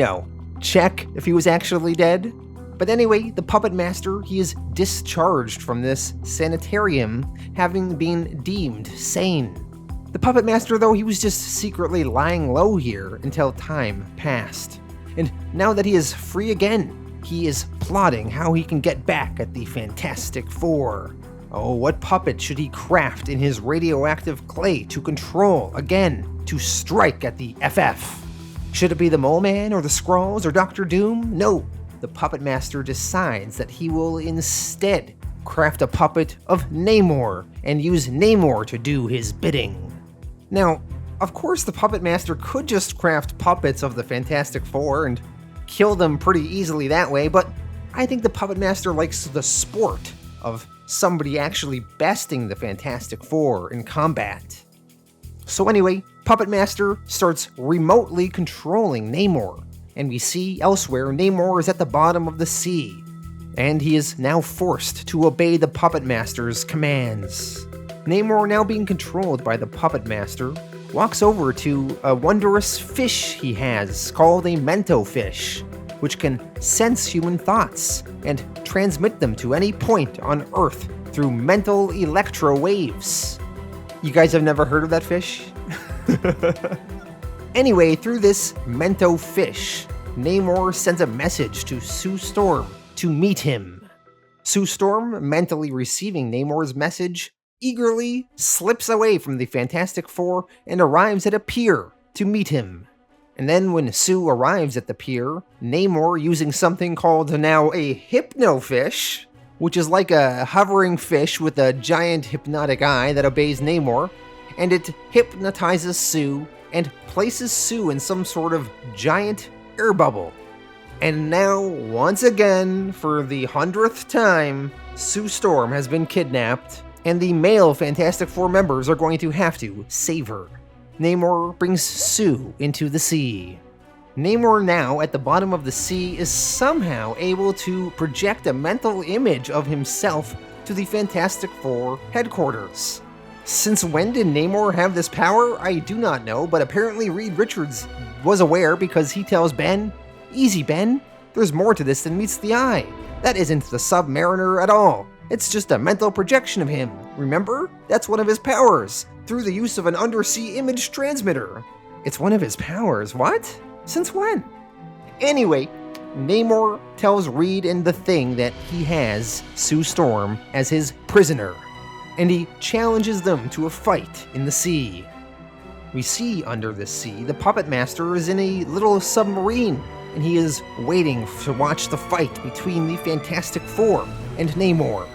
check if he was actually dead. But anyway, the Puppet Master, he is discharged from this sanitarium, having been deemed sane. The Puppet Master, though, he was just secretly lying low here until time passed. And now that he is free again, he is plotting how he can get back at the Fantastic Four. Oh, what puppet should he craft in his radioactive clay to control again, to strike at the FF? Should it be the Mole Man or the Skrulls or Dr. Doom? No, the Puppet Master decides that he will instead craft a puppet of Namor and use Namor to do his bidding. Now, of course, the Puppet Master could just craft puppets of the Fantastic Four and kill them pretty easily that way, but I think the Puppet Master likes the sport of somebody actually besting the Fantastic Four in combat. So anyway, Puppet Master starts remotely controlling Namor, and we see elsewhere Namor is at the bottom of the sea, and he is now forced to obey the Puppet Master's commands. Namor, now being controlled by the Puppet Master, walks over to a wondrous fish he has called a mento fish, which can sense human thoughts and transmit them to any point on Earth through mental electro waves. You guys have never heard of that fish? Anyway, through this Mento fish, Namor sends a message to Sue Storm to meet him. Sue Storm, mentally receiving Namor's message, eagerly slips away from the Fantastic Four and arrives at a pier to meet him. And then when Sue arrives at the pier, Namor, using something called now a hypnofish, which is like a hovering fish with a giant hypnotic eye that obeys Namor, and it hypnotizes Sue and places Sue in some sort of giant air bubble. And now, once again, for the 100th time, Sue Storm has been kidnapped, and the male Fantastic Four members are going to have to save her. Namor brings Sue into the sea. Namor, now at the bottom of the sea, is somehow able to project a mental image of himself to the Fantastic Four headquarters. Since when did Namor have this power? I do not know, but apparently Reed Richards was aware because he tells Ben, "Easy, Ben. There's more to this than meets the eye. That isn't the Submariner at all. It's just a mental projection of him. Remember? That's one of his powers, through the use of an undersea image transmitter." It's one of his powers, what? Since when? Anyway, Namor tells Reed and the Thing that he has Sue Storm as his prisoner, and he challenges them to a fight in the sea. We see under the sea, the Puppet Master is in a little submarine, and he is waiting to watch the fight between the Fantastic Four and Namor.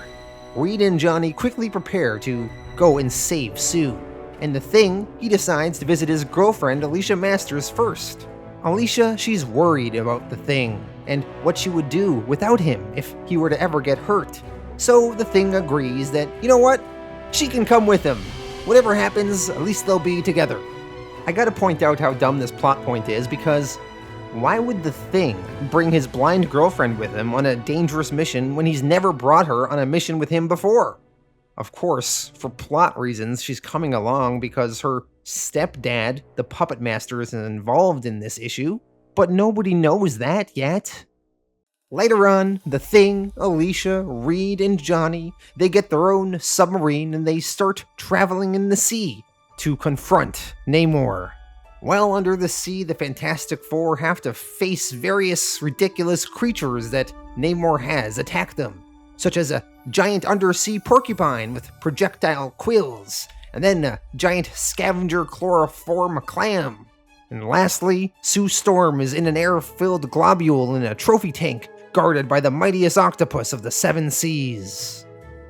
Reed and Johnny quickly prepare to go and save Sue, and the Thing, he decides to visit his girlfriend Alicia Masters first. Alicia, she's worried about the Thing, and what she would do without him if he were to ever get hurt. So the Thing agrees that, you know what? She can come with him. Whatever happens, at least they'll be together. I gotta point out how dumb this plot point is, because why would the Thing bring his blind girlfriend with him on a dangerous mission when he's never brought her on a mission with him before? Of course, for plot reasons, she's coming along because her stepdad, the Puppet Master, is involved in this issue, but nobody knows that yet. Later on, the Thing, Alicia, Reed, and Johnny, they get their own submarine and they start traveling in the sea to confront Namor. While under the sea, the Fantastic Four have to face various ridiculous creatures that Namor has attack them, such as a giant undersea porcupine with projectile quills, and then a giant scavenger chloroform clam. And lastly, Sue Storm is in an air-filled globule in a trophy tank guarded by the mightiest octopus of the seven seas.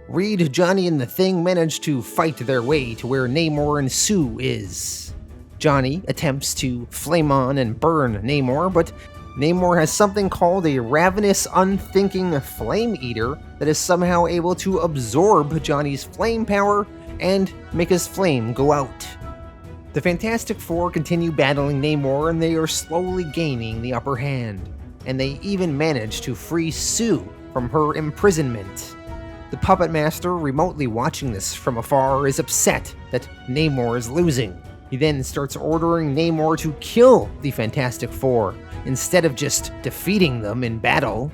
Reed, Johnny, and the Thing manage to fight their way to where Namor and Sue is. Johnny attempts to flame on and burn Namor, but Namor has something called a ravenous, unthinking flame eater that is somehow able to absorb Johnny's flame power and make his flame go out. The Fantastic Four continue battling Namor, and they are slowly gaining the upper hand, and they even manage to free Sue from her imprisonment. The Puppet Master, remotely watching this from afar, is upset that Namor is losing. He then starts ordering Namor to kill the Fantastic Four, instead of just defeating them in battle.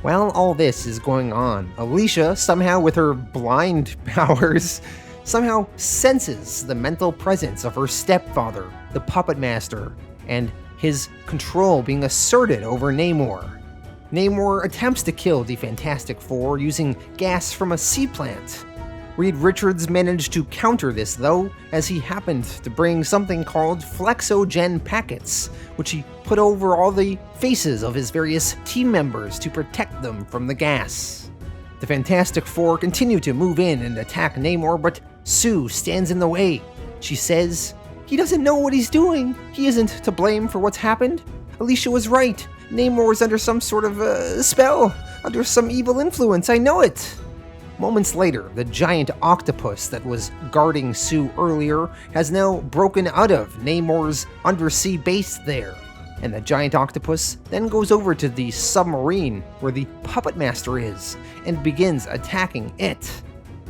While all this is going on, Alicia, somehow with her blind powers, somehow senses the mental presence of her stepfather, the Puppet Master, and his control being asserted over Namor. Namor attempts to kill the Fantastic Four using gas from a sea plant. Reed Richards managed to counter this though, as he happened to bring something called Flexogen packets, which he put over all the faces of his various team members to protect them from the gas. The Fantastic Four continue to move in and attack Namor, but Sue stands in the way. She says, "He doesn't know what he's doing. He isn't to blame for what's happened. Alicia was right. Namor is under some sort of spell, under some evil influence, I know it." Moments later, the giant octopus that was guarding Sue earlier has now broken out of Namor's undersea base there, and the giant octopus then goes over to the submarine where the Puppet Master is and begins attacking it.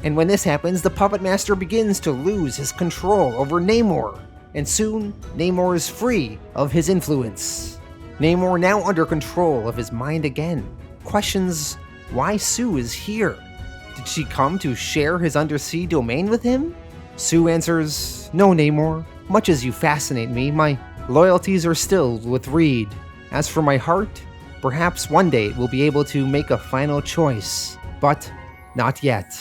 And when this happens, the Puppet Master begins to lose his control over Namor, and soon Namor is free of his influence. Namor, now under control of his mind again, questions why Sue is here. Did she come to share his undersea domain with him? Sue answers, "No, Namor. Much as you fascinate me, my loyalties are still with Reed. As for my heart, perhaps one day it will be able to make a final choice, but not yet."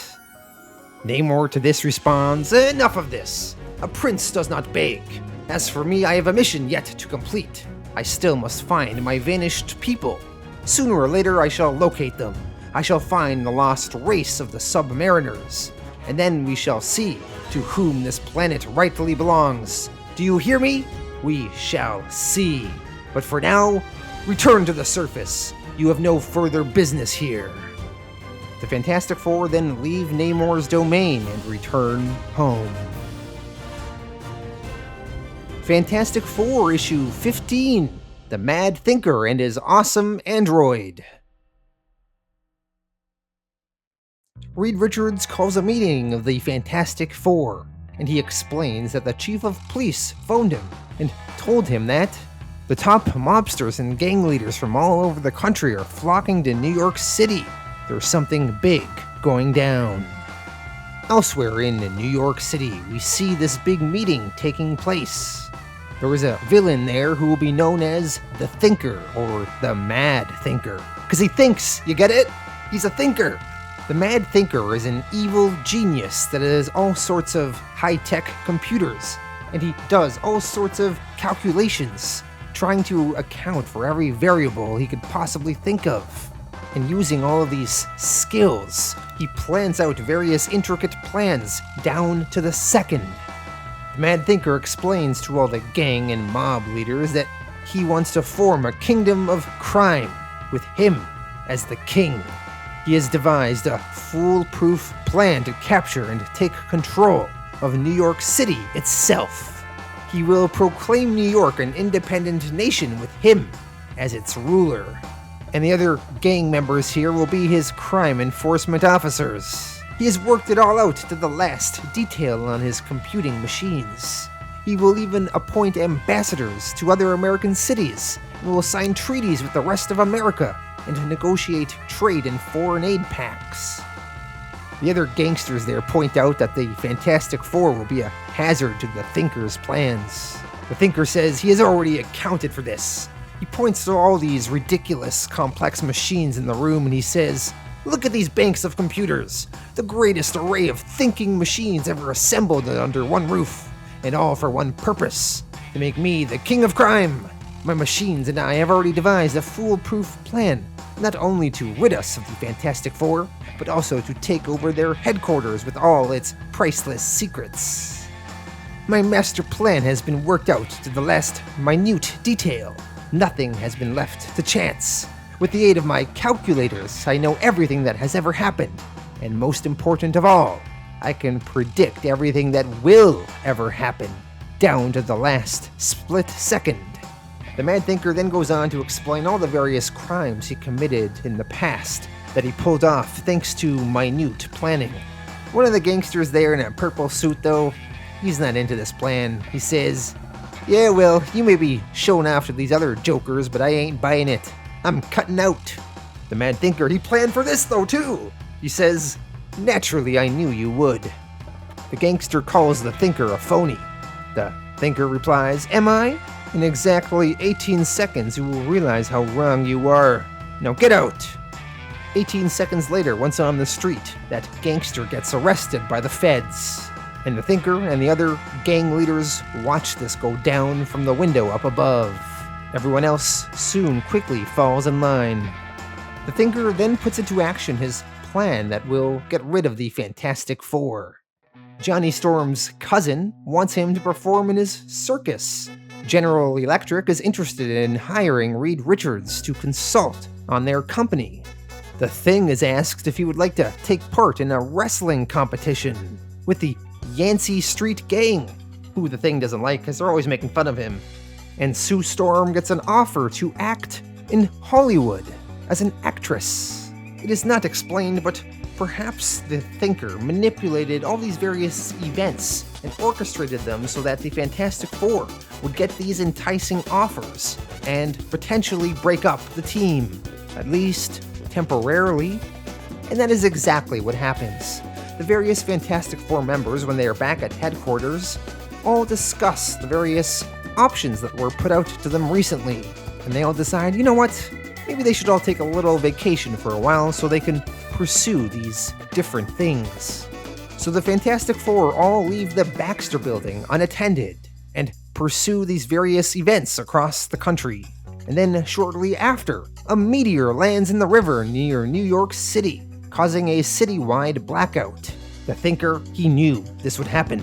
Namor to this responds, "Enough of this. A prince does not beg. As for me, I have a mission yet to complete. I still must find my vanished people. Sooner or later I shall locate them. I shall find the lost race of the Submariners, and then we shall see to whom this planet rightfully belongs. Do you hear me? We shall see. But for now, return to the surface. You have no further business here." The Fantastic Four then leave Namor's domain and return home. Fantastic Four issue 15, The Mad Thinker and His Awesome Android. Reed Richards calls a meeting of the Fantastic Four, and he explains that the chief of police phoned him and told him that the top mobsters and gang leaders from all over the country are flocking to New York City. There's something big going down. Elsewhere in New York City, we see this big meeting taking place. There is a villain there who will be known as the Thinker, or the Mad Thinker. Because he thinks, you get it? He's a thinker. The Mad Thinker is an evil genius that has all sorts of high-tech computers, and he does all sorts of calculations, trying to account for every variable he could possibly think of. And using all of these skills, he plans out various intricate plans down to the second. The Mad Thinker explains to all the gang and mob leaders that he wants to form a kingdom of crime with him as the king. He has devised a foolproof plan to capture and take control of New York City itself. He will proclaim New York an independent nation with him as its ruler. And the other gang members here will be his crime enforcement officers. He has worked it all out to the last detail on his computing machines. He will even appoint ambassadors to other American cities, and will sign treaties with the rest of America, and negotiate trade and foreign aid pacts. The other gangsters there point out that the Fantastic Four will be a hazard to the Thinker's plans. The Thinker says he has already accounted for this. He points to all these ridiculous, complex machines in the room and he says, "Look at these banks of computers, the greatest array of thinking machines ever assembled under one roof, and all for one purpose, to make me the king of crime. My machines and I have already devised a foolproof plan, not only to rid us of the Fantastic Four, but also to take over their headquarters with all its priceless secrets. My master plan has been worked out to the last minute detail. Nothing has been left to chance. With the aid of my calculators, I know everything that has ever happened, and most important of all, I can predict everything that will ever happen, down to the last split second." The Mad Thinker then goes on to explain all the various crimes he committed in the past that he pulled off thanks to minute planning. One of the gangsters there in a purple suit, though, he's not into this plan. He says, "Yeah, well, you may be showing off to these other jokers, but I ain't buying it. I'm cutting out." The Mad Thinker, he planned for this, though, too. He says, "Naturally, I knew you would." The gangster calls the Thinker a phony. The Thinker replies, "Am I? In exactly 18 seconds, you will realize how wrong you are. Now get out." 18 seconds later, once on the street, that gangster gets arrested by the feds. And the Thinker and the other gang leaders watch this go down from the window up above. Everyone else soon quickly falls in line. The Thinker then puts into action his plan that will get rid of the Fantastic Four. Johnny Storm's cousin wants him to perform in his circus. General Electric is interested in hiring Reed Richards to consult on their company. The Thing is asked if he would like to take part in a wrestling competition with the Yancey Street Gang, who the Thing doesn't like because they're always making fun of him. And Sue Storm gets an offer to act in Hollywood as an actress. It is not explained, but perhaps the Thinker manipulated all these various events and orchestrated them so that the Fantastic Four would get these enticing offers and potentially break up the team, at least temporarily. And that is exactly what happens. The various Fantastic Four members, when they are back at headquarters, all discuss the various options that were put out to them recently. And they all decide, you know what? Maybe they should all take a little vacation for a while so they can pursue these different things. So the Fantastic Four all leave the Baxter Building unattended and pursue these various events across the country. And then shortly after, a meteor lands in the river near New York City, causing a citywide blackout. The Thinker, he knew this would happen.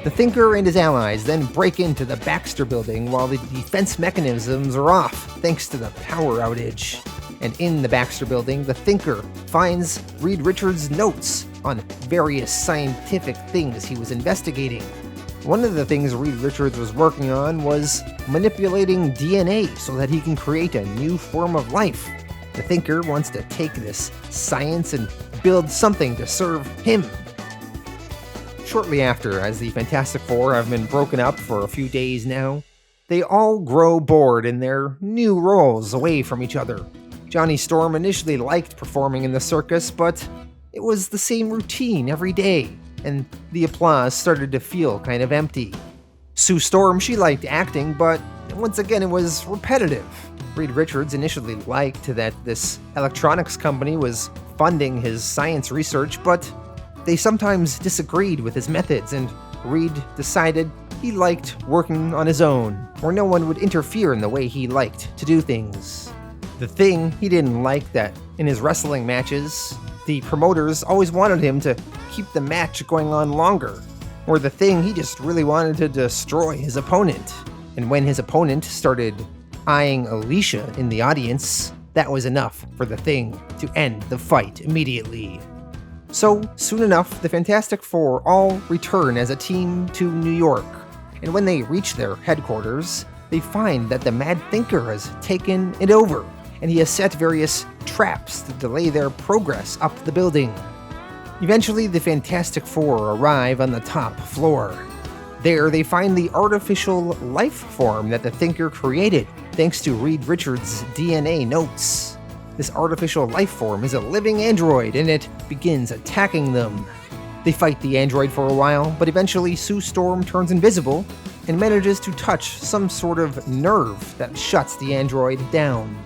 The Thinker and his allies then break into the Baxter Building while the defense mechanisms are off thanks to the power outage. And in the Baxter Building, the Thinker finds Reed Richards' notes on various scientific things he was investigating. One of the things Reed Richards was working on was manipulating DNA so that he can create a new form of life. The Thinker wants to take this science and build something to serve him. Shortly after, as the Fantastic Four have been broken up for a few days now, they all grow bored in their new roles away from each other. Johnny Storm initially liked performing in the circus, but it was the same routine every day, and the applause started to feel kind of empty. Sue Storm, she liked acting, but once again it was repetitive. Reed Richards initially liked that this electronics company was funding his science research, but they sometimes disagreed with his methods, and Reed decided he liked working on his own, where no one would interfere in the way he liked to do things. The thing he didn't like that in his wrestling matches, the promoters always wanted him to keep the match going on longer, or the thing he just really wanted to destroy his opponent. And when his opponent started eyeing Alicia in the audience, that was enough for the Thing to end the fight immediately. So, soon enough, the Fantastic Four all return as a team to New York, and when they reach their headquarters, they find that the Mad Thinker has taken it over, and he has set various traps to delay their progress up the building. Eventually, the Fantastic Four arrive on the top floor. There, they find the artificial life form that the Thinker created, thanks to Reed Richards' DNA notes. This artificial life form is a living android, and it begins attacking them. They fight the android for a while, but eventually Sue Storm turns invisible and manages to touch some sort of nerve that shuts the android down.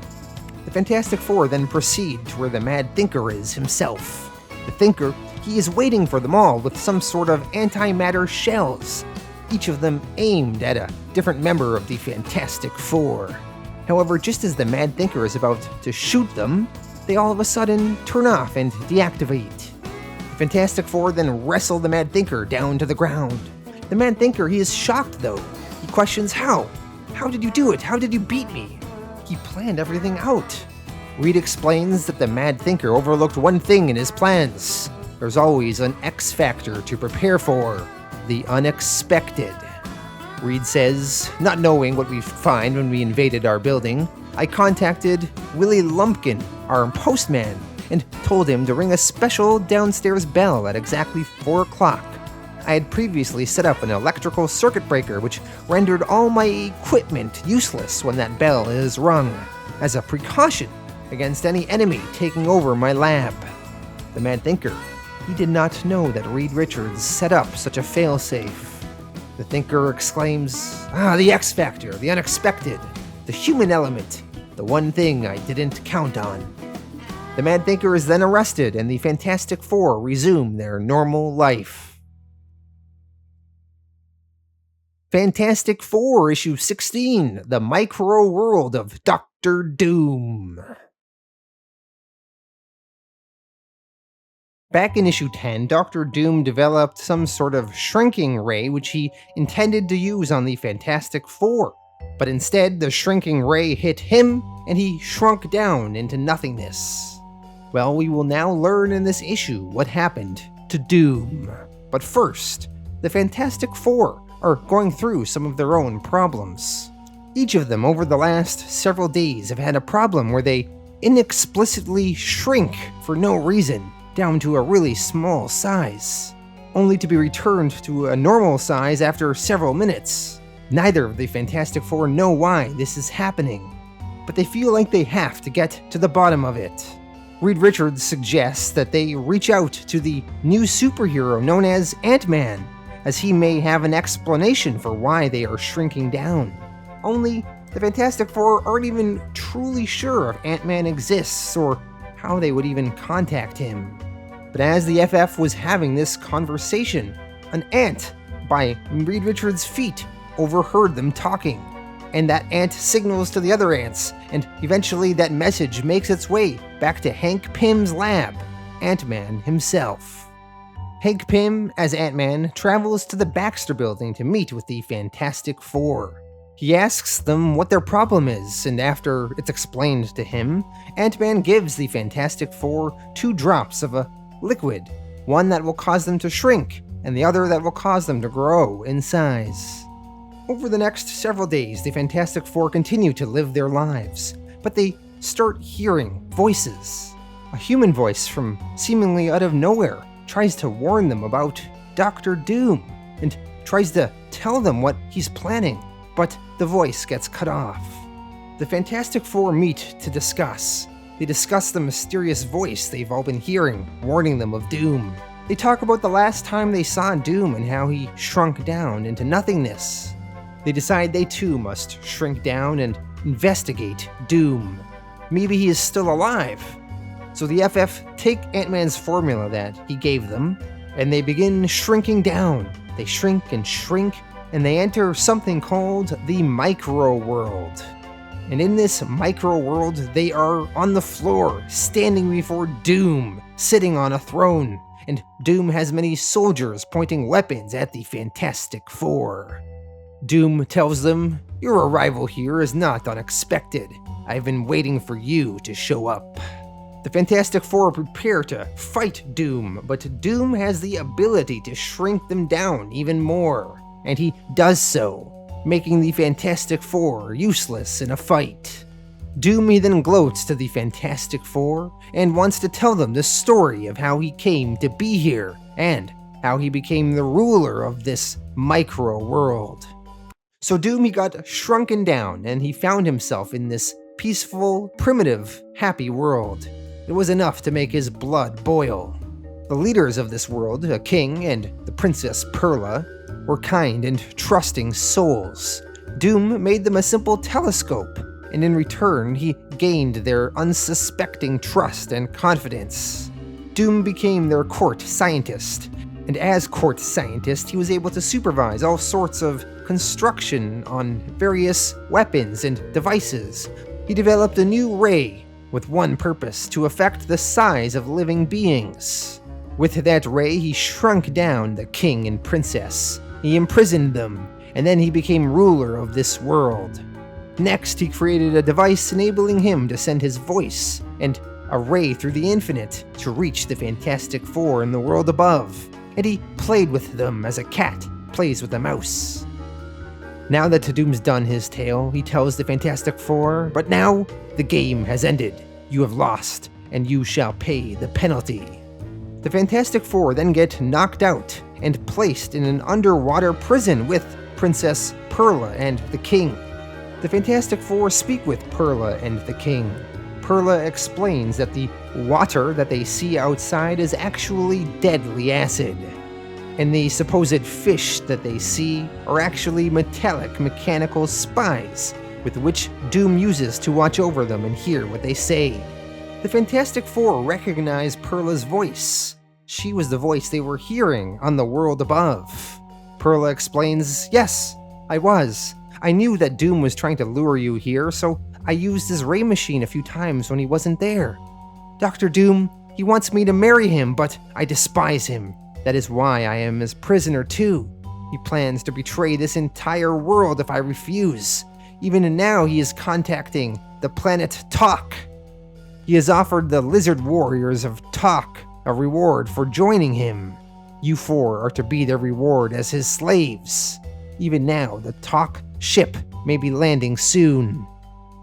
The Fantastic Four then proceed to where the Mad Thinker is himself. The Thinker, he is waiting for them all with some sort of antimatter shells, each of them aimed at a different member of the Fantastic Four. However, just as the Mad Thinker is about to shoot them, they all of a sudden turn off and deactivate. The Fantastic Four then wrestle the Mad Thinker down to the ground. The Mad Thinker, he is shocked though. He questions how? How did you do it? How did you beat me? He planned everything out. Reed explains that the Mad Thinker overlooked one thing in his plans. There's always an X factor to prepare for, the unexpected. Reed says, not knowing what we'd find when we invaded our building, I contacted Willie Lumpkin, our postman, and told him to ring a special downstairs bell at exactly 4 o'clock. I had previously set up an electrical circuit breaker which rendered all my equipment useless when that bell is rung, as a precaution against any enemy taking over my lab. The Mad Thinker, he did not know that Reed Richards set up such a failsafe. The Thinker exclaims, the X Factor, the unexpected, the human element, the one thing I didn't count on. The Mad Thinker is then arrested, and the Fantastic Four resume their normal life. Fantastic Four, Issue 16, The Micro World of Dr. Doom. Back in issue 10, Dr. Doom developed some sort of shrinking ray which he intended to use on the Fantastic Four. But instead, the shrinking ray hit him, and he shrunk down into nothingness. Well, we will now learn in this issue what happened to Doom. But first, the Fantastic Four are going through some of their own problems. Each of them over the last several days have had a problem where they inexplicably shrink for no reason, down to a really small size, only to be returned to a normal size after several minutes. Neither of the Fantastic Four know why this is happening, but they feel like they have to get to the bottom of it. Reed Richards suggests that they reach out to the new superhero known as Ant-Man, as he may have an explanation for why they are shrinking down. Only, the Fantastic Four aren't even truly sure if Ant-Man exists or how they would even contact him. But as the FF was having this conversation, an ant by Reed Richards' feet overheard them talking, and that ant signals to the other ants, and eventually that message makes its way back to Hank Pym's lab, Ant-Man himself. Hank Pym, as Ant-Man, travels to the Baxter Building to meet with the Fantastic Four. He asks them what their problem is, and after it's explained to him, Ant-Man gives the Fantastic Four 2 drops of a liquid, one that will cause them to shrink, and the other that will cause them to grow in size. Over the next several days, the Fantastic Four continue to live their lives, but they start hearing voices. A human voice from seemingly out of nowhere tries to warn them about Dr. Doom, and tries to tell them what he's planning, but the voice gets cut off. The Fantastic Four meet to discuss. They discuss the mysterious voice they've all been hearing, warning them of Doom. They talk about the last time they saw Doom and how he shrunk down into nothingness. They decide they too must shrink down and investigate Doom. Maybe he is still alive. So the FF take Ant-Man's formula that he gave them, and they begin shrinking down. They shrink, and they enter something called the Micro World. And in this Micro World, they are on the floor, standing before Doom, sitting on a throne, and Doom has many soldiers pointing weapons at the Fantastic Four. Doom tells them, "Your arrival here is not unexpected. I've been waiting for you to show up." The Fantastic Four prepare to fight Doom, but Doom has the ability to shrink them down even more, and he does so, making the Fantastic Four useless in a fight. Doom then gloats to the Fantastic Four and wants to tell them the story of how he came to be here and how he became the ruler of this micro world. So Doom, he got shrunken down and he found himself in this peaceful, primitive, happy world. It was enough to make his blood boil. The leaders of this world, a king and the Princess Perla, were kind and trusting souls. Doom made them a simple telescope, and in return he gained their unsuspecting trust and confidence. Doom became their court scientist, and as court scientist he was able to supervise all sorts of construction on various weapons and devices. He developed a new ray with one purpose: to affect the size of living beings. With that ray, he shrunk down the king and princess. He imprisoned them, and then he became ruler of this world. Next, he created a device enabling him to send his voice and a ray through the infinite to reach the Fantastic Four in the world above, and he played with them as a cat plays with a mouse. Now that Doom's done his tale, he tells the Fantastic Four, "But now, the game has ended. You have lost, and you shall pay the penalty." The Fantastic Four then get knocked out and placed in an underwater prison with Princess Perla and the King. The Fantastic Four speak with Perla and the King. Perla explains that the water that they see outside is actually deadly acid, and the supposed fish that they see are actually metallic mechanical spies with which Doom uses to watch over them and hear what they say. The Fantastic Four recognize Perla's voice. She was the voice they were hearing on the world above. Perla explains, "Yes, I was. I knew that Doom was trying to lure you here, so I used his ray machine a few times when he wasn't there. Dr. Doom, he wants me to marry him, but I despise him. That is why I am his prisoner too. He plans to betray this entire world if I refuse. Even now he is contacting the planet Talk. He has offered the lizard warriors of Talk a reward for joining him. You four are to be their reward as his slaves. Even now, the Talk ship may be landing soon.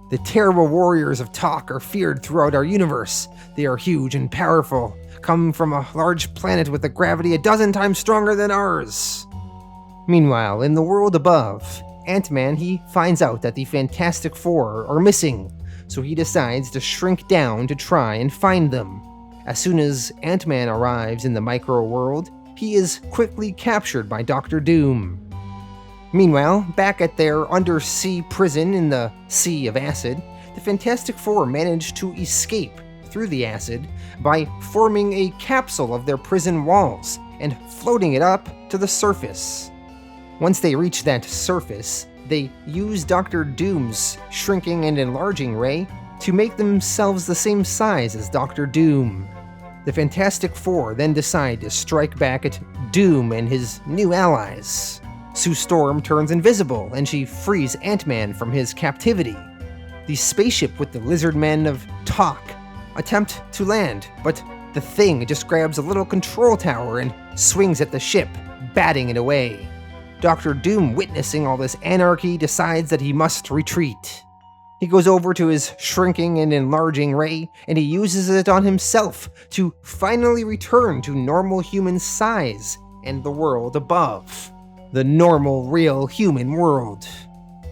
The terrible warriors of Talk are feared throughout our universe. They are huge and powerful, come from a large planet with a gravity a dozen times stronger than ours." Meanwhile, in the world above, Ant-Man, he finds out that the Fantastic Four are missing. so he decides to shrink down to try and find them. As soon as Ant-Man arrives in the micro-world, he is quickly captured by Doctor Doom. Meanwhile, back at their undersea prison in the Sea of Acid, the Fantastic Four manage to escape through the acid by forming a capsule of their prison walls and floating it up to the surface. Once they reach that surface, they use Doctor Doom's shrinking and enlarging ray to make themselves the same size as Doctor Doom. The Fantastic Four then decide to strike back at Doom and his new allies. Sue Storm turns invisible and she frees Ant-Man from his captivity. The spaceship with the lizard men of Talk attempt to land, but the thing just grabs a little control tower and swings at the ship, batting it away. Dr. Doom, witnessing all this anarchy, decides that he must retreat. He goes over to his shrinking and enlarging ray, and he uses it on himself to finally return to normal human size and the world above. The normal, real human world.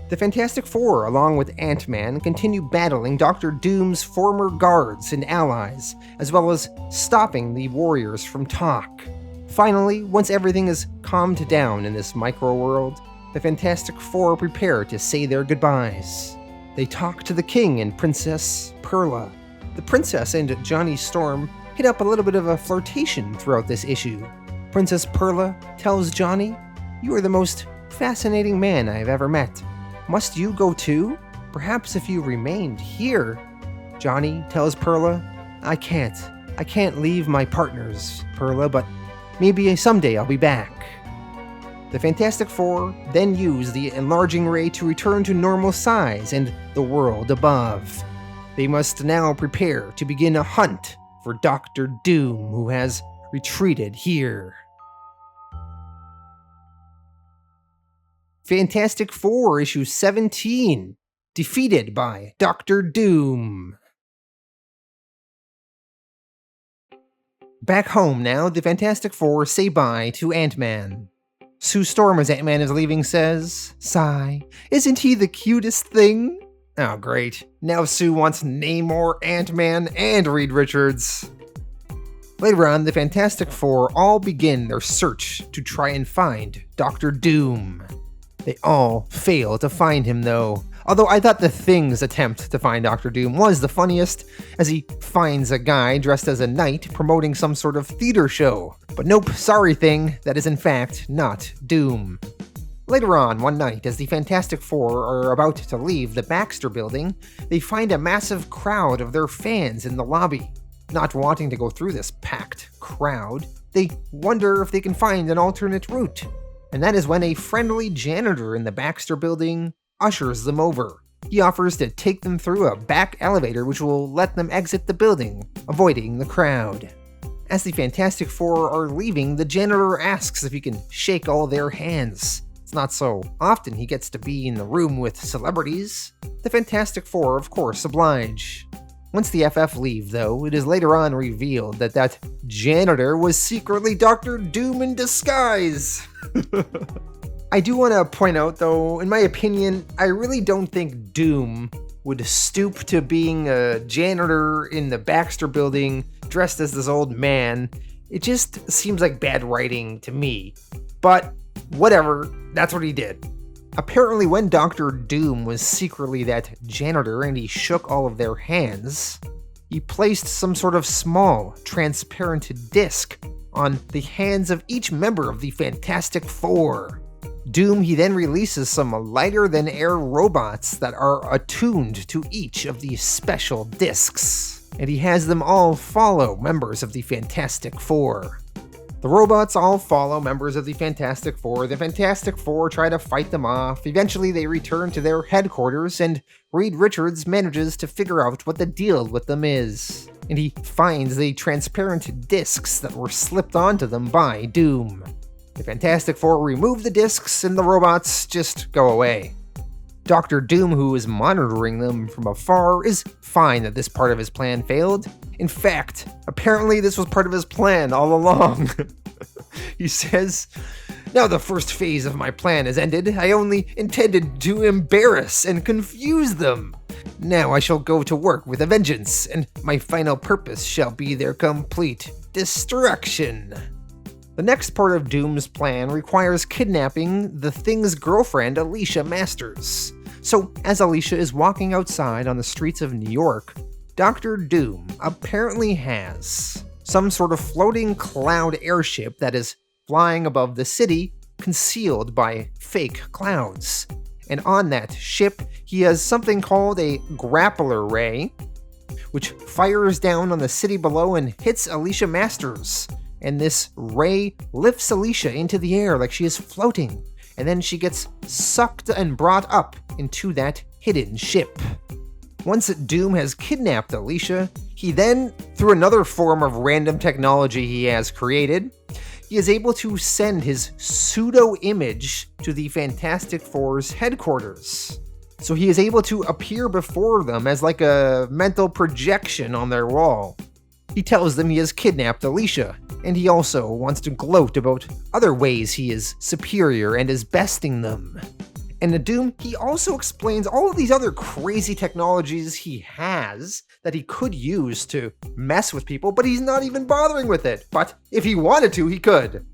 The Fantastic Four, along with Ant-Man, continue battling Dr. Doom's former guards and allies, as well as stopping the warriors from Talk. Finally, once everything is calmed down in this micro-world, the Fantastic Four prepare to say their goodbyes. They talk to the King and Princess Perla. The Princess and Johnny Storm hit up a little bit of a flirtation throughout this issue. Princess Perla tells Johnny, "You are the most fascinating man I have ever met. Must you go too? Perhaps if you remained here." Johnny tells Perla, I can't leave my partners, Perla, but maybe someday I'll be back." The Fantastic Four then use the enlarging ray to return to normal size and the world above. They must now prepare to begin a hunt for Dr. Doom, who has retreated here. Fantastic Four, issue 17, defeated by Dr. Doom. Back home now, the Fantastic Four say bye to Ant-Man. Sue Storm, as Ant-Man is leaving, says, "Sigh, isn't he the cutest thing?" Oh great, now Sue wants Namor, Ant-Man, and Reed Richards. Later on, the Fantastic Four all begin their search to try and find Dr. Doom. They all fail to find him though, although I thought the Thing's attempt to find Dr. Doom was the funniest, as he finds a guy dressed as a knight promoting some sort of theater show. But nope, sorry Thing, that is in fact not Doom. Later on, one night, as the Fantastic Four are about to leave the Baxter building, they find a massive crowd of their fans in the lobby. Not wanting to go through this packed crowd, they wonder if they can find an alternate route. And that is when a friendly janitor in the Baxter building ushers them over. He offers to take them through a back elevator which will let them exit the building, avoiding the crowd. As the Fantastic Four are leaving, the janitor asks if he can shake all their hands. It's not so often he gets to be in the room with celebrities. The Fantastic Four, of course, oblige. Once the FF leave, though, it is later on revealed that that janitor was secretly Dr. Doom in disguise. I do want to point out, though, in my opinion, I really don't think Doom would stoop to being a janitor in the Baxter building dressed as this old man. It just seems like bad writing to me. But whatever, that's what he did. Apparently, when Dr. Doom was secretly that janitor and he shook all of their hands, he placed some sort of small, transparent disc on the hands of each member of the Fantastic Four. Doom, he then releases some lighter-than-air robots that are attuned to each of these special discs, and he has them all follow members of the Fantastic Four. The robots all follow members of the Fantastic Four. The Fantastic Four try to fight them off. Eventually, they return to their headquarters, and Reed Richards manages to figure out what the deal with them is. And he finds the transparent discs that were slipped onto them by Doom. The Fantastic Four remove the discs, and the robots just go away. Dr. Doom, who is monitoring them from afar, is fine that this part of his plan failed. In fact, apparently this was part of his plan all along. He says, "Now the first phase of my plan has ended. I only intended to embarrass and confuse them. Now I shall go to work with a vengeance, and my final purpose shall be their complete destruction. The next part of Doom's plan requires kidnapping the Thing's girlfriend, Alicia Masters. So, as Alicia is walking outside on the streets of New York, Dr. Doom apparently has some sort of floating cloud airship that is flying above the city, concealed by fake clouds. And on that ship, he has something called a grappler ray, which fires down on the city below and hits Alicia Masters. And this ray lifts Alicia into the air like she is floating, and then she gets sucked and brought up into that hidden ship. Once Doom has kidnapped Alicia, he then, through another form of random technology he has created, he is able to send his pseudo-image to the Fantastic Four's headquarters. So he is able to appear before them as like a mental projection on their wall. He tells them he has kidnapped Alicia, and he also wants to gloat about other ways he is superior and is besting them. And in Doom, he also explains all of these other crazy technologies he has that he could use to mess with people, but he's not even bothering with it. But if he wanted to, he could.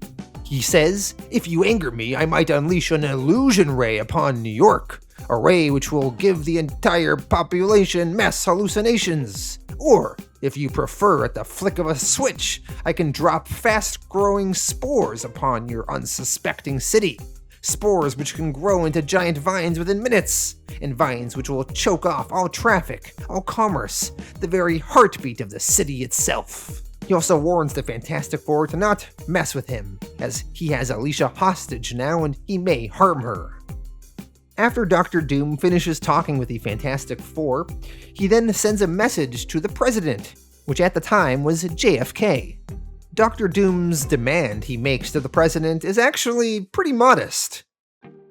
He says, "If you anger me, I might unleash an illusion ray upon New York, a ray which will give the entire population mass hallucinations. Or, if you prefer, at the flick of a switch, I can drop fast-growing spores upon your unsuspecting city. Spores which can grow into giant vines within minutes, and vines which will choke off all traffic, all commerce, the very heartbeat of the city itself." He also warns the Fantastic Four to not mess with him, as he has Alicia hostage now and he may harm her. After Dr. Doom finishes talking with the Fantastic Four, he then sends a message to the President, which at the time was JFK. Dr. Doom's demand he makes to the President is actually pretty modest.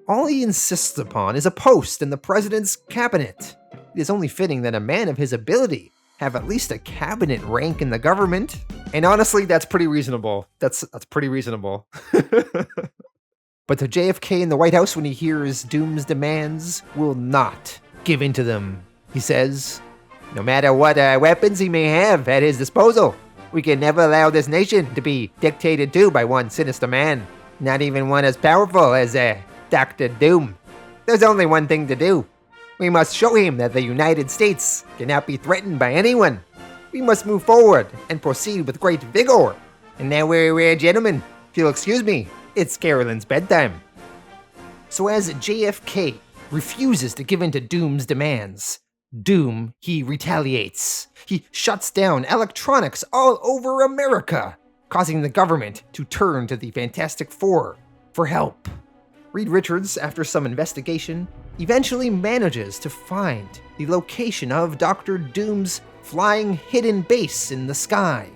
All he insists upon is a post in the President's cabinet. It is only fitting that a man of his ability have at least a cabinet rank in the government. And honestly, that's pretty reasonable. That's pretty reasonable. But the JFK in the White House, when he hears Doom's demands, will not give in to them. He says, "No matter what weapons he may have at his disposal, we can never allow this nation to be dictated to by one sinister man, not even one as powerful as Dr. Doom. There's only one thing to do. We must show him that the United States cannot be threatened by anyone. We must move forward and proceed with great vigor. And now we're gentlemen, if you'll excuse me, it's Carolyn's bedtime." So as JFK refuses to give in to Doom's demands, Doom, he retaliates. He shuts down electronics all over America, causing the government to turn to the Fantastic Four for help. Reed Richards, after some investigation, eventually manages to find the location of Dr. Doom's flying hidden base in the sky,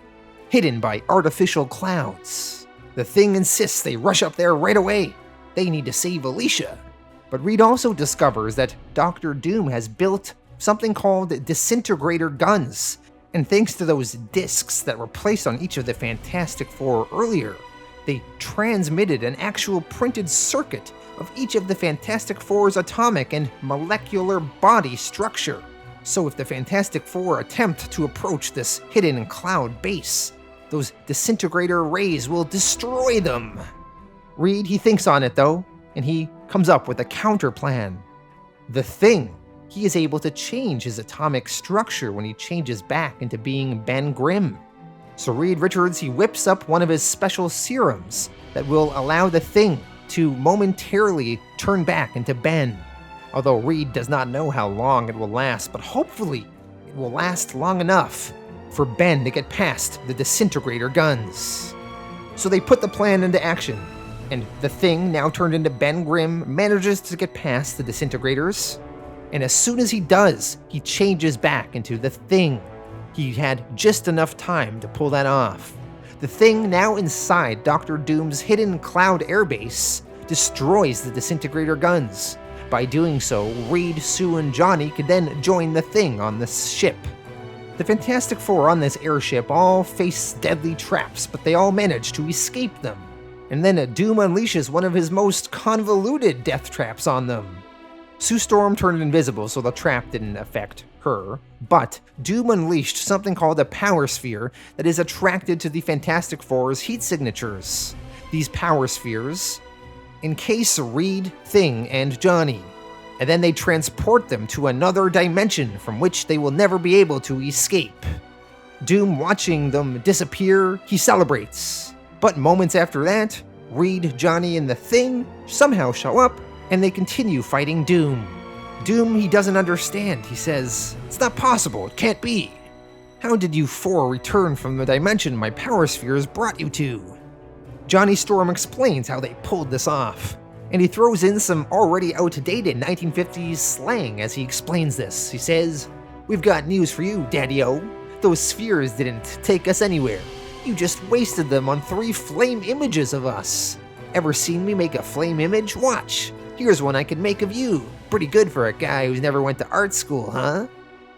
hidden by artificial clouds. The Thing insists they rush up there right away. They need to save Alicia. But Reed also discovers that Dr. Doom has built something called disintegrator guns, and thanks to those discs that were placed on each of the Fantastic Four earlier, they transmitted an actual printed circuit of each of the Fantastic Four's atomic and molecular body structure. So if the Fantastic Four attempt to approach this hidden cloud base, those disintegrator rays will destroy them. Reed, he thinks on it though, and he comes up with a counter plan. The Thing, he is able to change his atomic structure when he changes back into being Ben Grimm. So Reed Richards, he whips up one of his special serums that will allow the Thing to momentarily turn back into Ben. Although Reed does not know how long it will last, but hopefully it will last long enough for Ben to get past the disintegrator guns. So they put the plan into action, and the Thing, now turned into Ben Grimm, manages to get past the disintegrators, and as soon as he does, he changes back into the Thing. He had just enough time to pull that off. The Thing, now inside Dr. Doom's hidden cloud airbase, destroys the disintegrator guns. By doing so, Reed, Sue, and Johnny could then join the Thing on this ship. The Fantastic Four on this airship all face deadly traps, but they all manage to escape them. And then Doom unleashes one of his most convoluted death traps on them. Sue Storm turned invisible, so the trap didn't affect her, but Doom unleashed something called a power sphere that is attracted to the Fantastic Four's heat signatures. These power spheres encase Reed, Thing, and Johnny, and then they transport them to another dimension from which they will never be able to escape. Doom, watching them disappear, he celebrates. But moments after that, Reed, Johnny, and the Thing somehow show up, and they continue fighting Doom. Doom, he doesn't understand. He says, "It's not possible, it can't be. How did you four return from the dimension my power spheres brought you to?" Johnny Storm explains how they pulled this off, and he throws in some already outdated 1950s slang as he explains this. He says, "We've got news for you, Daddy-O. Those spheres didn't take us anywhere. You just wasted them on 3 flame images of us. Ever seen me make a flame image? Watch. Here's one I could make of you. Pretty good for a guy who's never went to art school, huh?"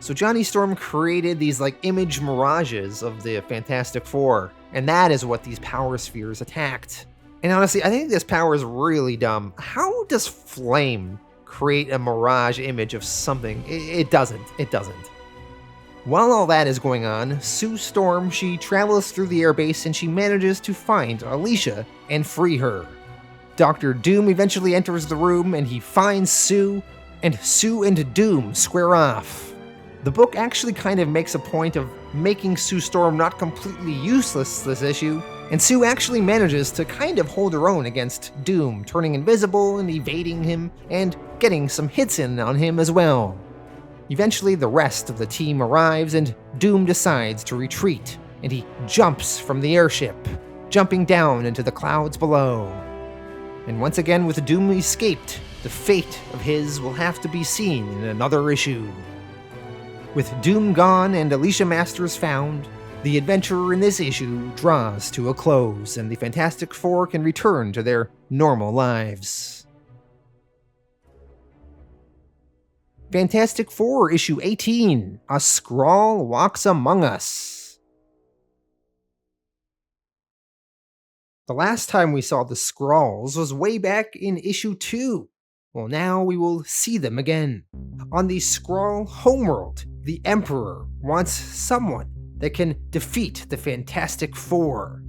So Johnny Storm created these image mirages of the Fantastic Four, and that is what these power spheres attacked. And honestly, I think this power is really dumb. How does flame create a mirage image of something? It doesn't. While all that is going on, Sue Storm, she travels through the airbase and she manages to find Alicia and free her. Dr. Doom eventually enters the room and he finds Sue, and Sue and Doom square off. The book actually kind of makes a point of making Sue Storm not completely useless this issue, and Sue actually manages to kind of hold her own against Doom, turning invisible and evading him, and getting some hits in on him as well. Eventually, the rest of the team arrives, and Doom decides to retreat, and he jumps from the airship, jumping down into the clouds below. And once again, with Doom escaped, the fate of his will have to be seen in another issue. With Doom gone and Alicia Masters found, the adventure in this issue draws to a close, and the Fantastic Four can return to their normal lives. Fantastic Four, issue 18, A Skrull Walks Among Us. The last time we saw the Skrulls was way back in issue 2. Well, now we will see them again. On the Skrull homeworld, the Emperor wants someone that can defeat the Fantastic Four.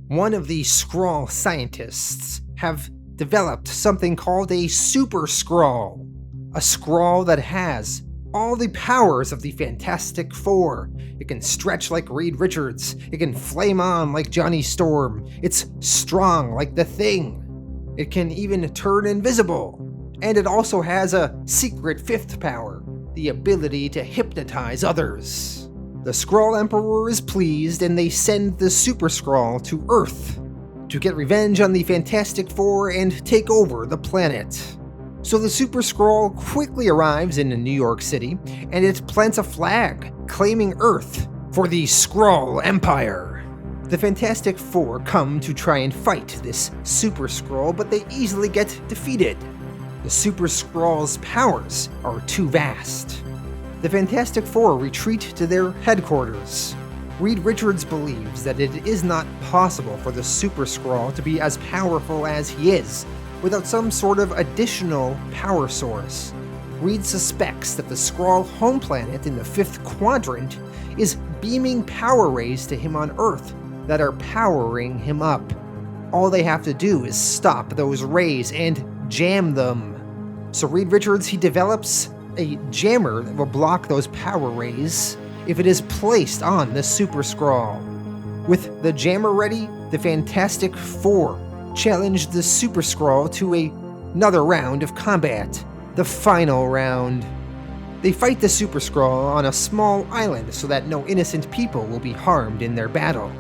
One of the Skrull scientists have developed something called a Super Skrull. A Skrull that has all the powers of the Fantastic Four. It can stretch like Reed Richards. It can flame on like Johnny Storm. It's strong like the Thing. It can even turn invisible. And it also has a secret 5th power, the ability to hypnotize others. The Skrull Emperor is pleased, and they send the Super Skrull to Earth to get revenge on the Fantastic Four and take over the planet. So the Super Skrull quickly arrives in New York City, and it plants a flag claiming Earth for the Skrull Empire. The Fantastic Four come to try and fight this Super Skrull, but they easily get defeated. The Super Skrull's powers are too vast. The Fantastic Four retreat to their headquarters. Reed Richards believes that it is not possible for the Super Skrull to be as powerful as he is without some sort of additional power source. Reed suspects that the Skrull home planet in the 5th quadrant is beaming power rays to him on Earth that are powering him up. All they have to do is stop those rays and jam them. So Reed Richards, he develops a jammer that will block those power rays if it is placed on the Super Skrull. With the jammer ready, the Fantastic Four challenge the Super Skrull to another round of combat, the final round. They fight the Super Skrull on a small island so that no innocent people will be harmed in their battle.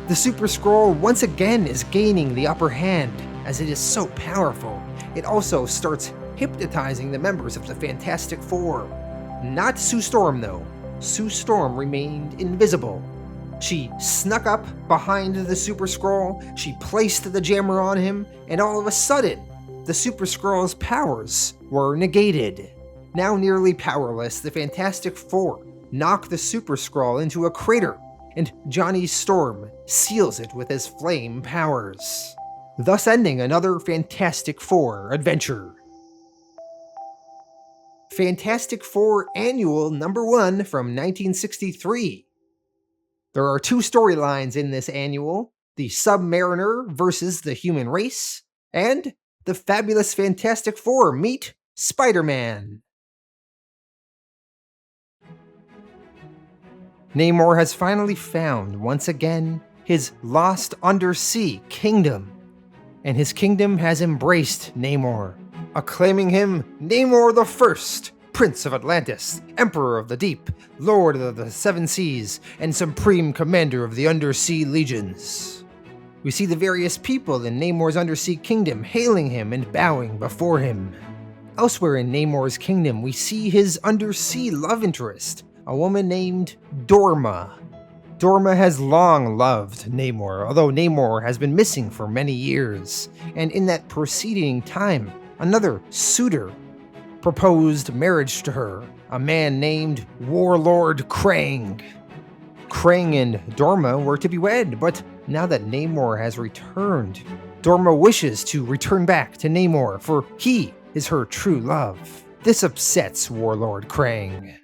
The Super Skrull once again is gaining the upper hand as it is so powerful. It also starts hypnotizing the members of the Fantastic Four. Not Sue Storm though. Sue Storm remained invisible. She snuck up behind the Super Skrull, she placed the jammer on him, and all of a sudden, the Super Skrull's powers were negated. Now nearly powerless, the Fantastic Four knock the Super Skrull into a crater, and Johnny Storm seals it with his flame powers, thus ending another Fantastic Four adventure. Fantastic Four Annual #1 from 1963. There are 2 storylines in this annual: the Submariner versus the human race, and the Fabulous Fantastic Four meet Spider-Man. Namor has finally found, once again, his lost undersea kingdom. And his kingdom has embraced Namor, acclaiming him Namor the First, Prince of Atlantis, Emperor of the Deep, Lord of the Seven Seas, and Supreme Commander of the Undersea Legions. We see the various people in Namor's undersea kingdom hailing him and bowing before him. Elsewhere in Namor's kingdom, we see his undersea love interest, a woman named Dorma. Dorma has long loved Namor, although Namor has been missing for many years, and in that preceding time, another suitor proposed marriage to her, a man named Warlord Krang. Krang and Dorma were to be wed, but now that Namor has returned, Dorma wishes to return back to Namor, for he is her true love. This upsets Warlord Krang.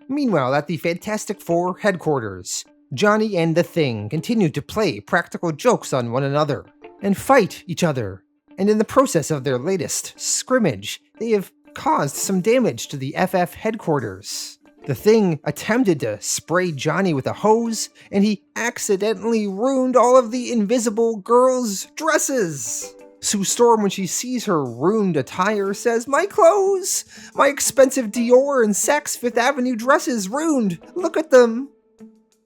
Meanwhile, at the Fantastic Four headquarters, Johnny and the Thing continue to play practical jokes on one another and fight each other, and in the process of their latest scrimmage, they have caused some damage to the FF headquarters. The Thing attempted to spray Johnny with a hose, and he accidentally ruined all of the Invisible Girl's dresses. Sue Storm, when she sees her ruined attire, says, "My clothes! My expensive Dior and Saks Fifth Avenue dresses ruined! Look at them!"